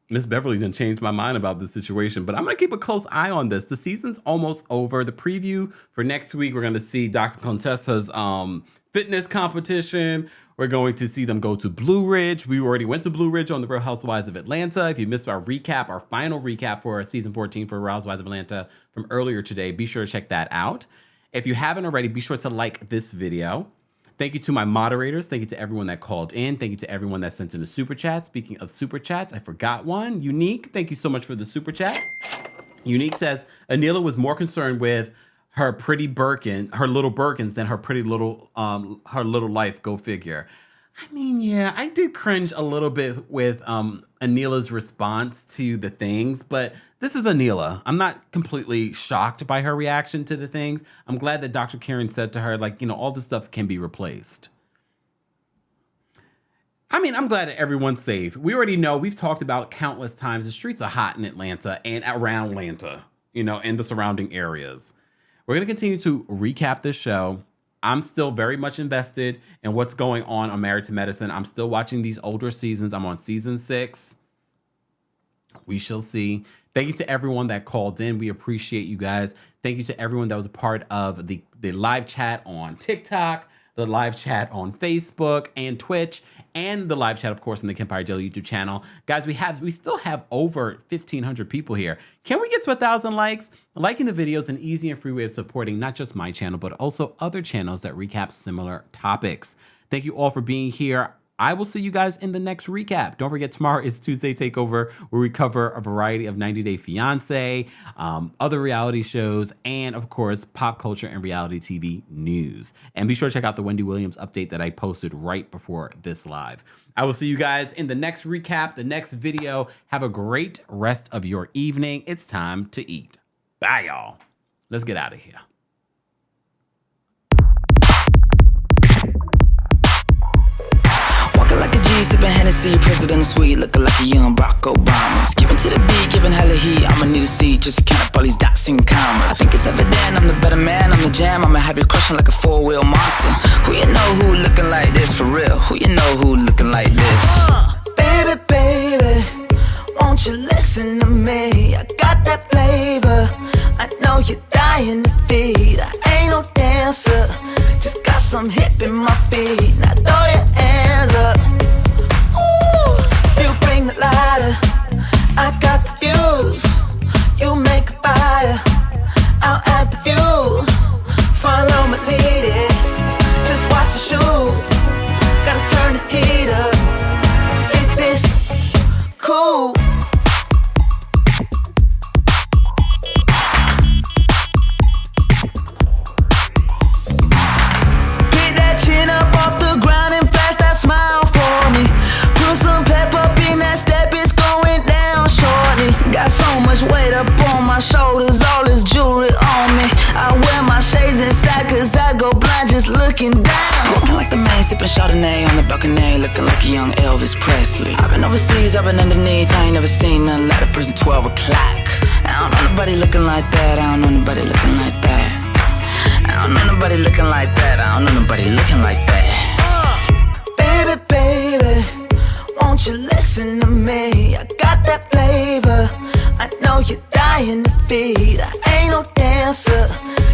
Miss Beverly done changed my mind about this situation, but I'm going to keep a close eye on this. The season's almost over. The preview for next week, we're going to see Dr. Contessa's fitness competition. We're going to see them go to Blue Ridge. We already went to Blue Ridge on the Real Housewives of Atlanta. If you missed our recap, our final recap for season 14 for Real Housewives of Atlanta from earlier today, be sure to check that out. If you haven't already, be sure to like this video. Thank you to my moderators. Thank you to everyone that called in. Thank you to everyone that sent in a super chat. Speaking of super chats, I forgot one. Unique, thank you so much for the super chat. Unique says, Anila was more concerned with her pretty Birkin, her little Birkins than her pretty little, her little life. Go figure. I mean, yeah, I did cringe a little bit with Anila's response to the things, but this is Anila. I'm not completely shocked by her reaction to the things. I'm glad that Dr. Karen said to her, like, you know, all this stuff can be replaced. I mean, I'm glad that everyone's safe. We already know, we've talked about countless times, the streets are hot in Atlanta and around Atlanta, you know, and the surrounding areas. We're going to continue to recap this show. I'm still very much invested in what's going on Married to Medicine. I'm still watching these older seasons. I'm on season 6. We shall see. Thank you to everyone that called in. We appreciate you guys. Thank you to everyone that was a part of the live chat on TikTok, the live chat on Facebook and Twitch, and the live chat, of course, on the Kempire Daily YouTube channel. Guys, we still have over 1,500 people here. Can we get to 1,000 likes? Liking the video is an easy and free way of supporting not just my channel, but also other channels that recap similar topics. Thank you all for being here. I will see you guys in the next recap. Don't forget, tomorrow is Tuesday Takeover, where we cover a variety of 90 Day Fiance, other reality shows, and of course, pop culture and reality TV news. And be sure to check out the Wendy Williams update that I posted right before this live. I will see you guys in the next recap, the next video. Have a great rest of your evening. It's time to eat. Bye, y'all. Let's get out of here. Like a G, sipping Hennessy, president suite, looking like a young Barack Obama. Skipping to the beat, giving hella heat. I'ma need a seat just to count up all these dots and commas. I think it's evident I'm the better man, I'm the jam. I'ma have you crushing like a 4-wheel monster. Who you know who looking like this for real? Who you know who looking like this? Baby, baby, won't you listen to me? I got that flavor, I know you're dying to feed. I ain't no dancer, just got some hip in my feet. Now throw your hands up. Ooh, you bring the lighter, I got the fuse. You make a fire, I'll add the fuel. Follow my lead, just watch the shoes. Gotta turn the heat up to get this cool. Weight up on my shoulders, all this jewelry on me. I wear my shades inside cause I go blind just looking down. Walking like the man, sipping Chardonnay on the balcony, looking like a young Elvis Presley. I've been overseas, I've been underneath, I ain't never seen nothing like a person 12 o'clock. I don't know nobody looking like that, I don't know nobody looking like that. I don't know nobody looking like that, I don't know nobody looking like that. Baby, baby, won't you listen to me? I got that flavor, know you're dying to feed. I ain't no dancer,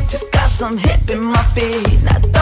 just got some hip in my feet. Not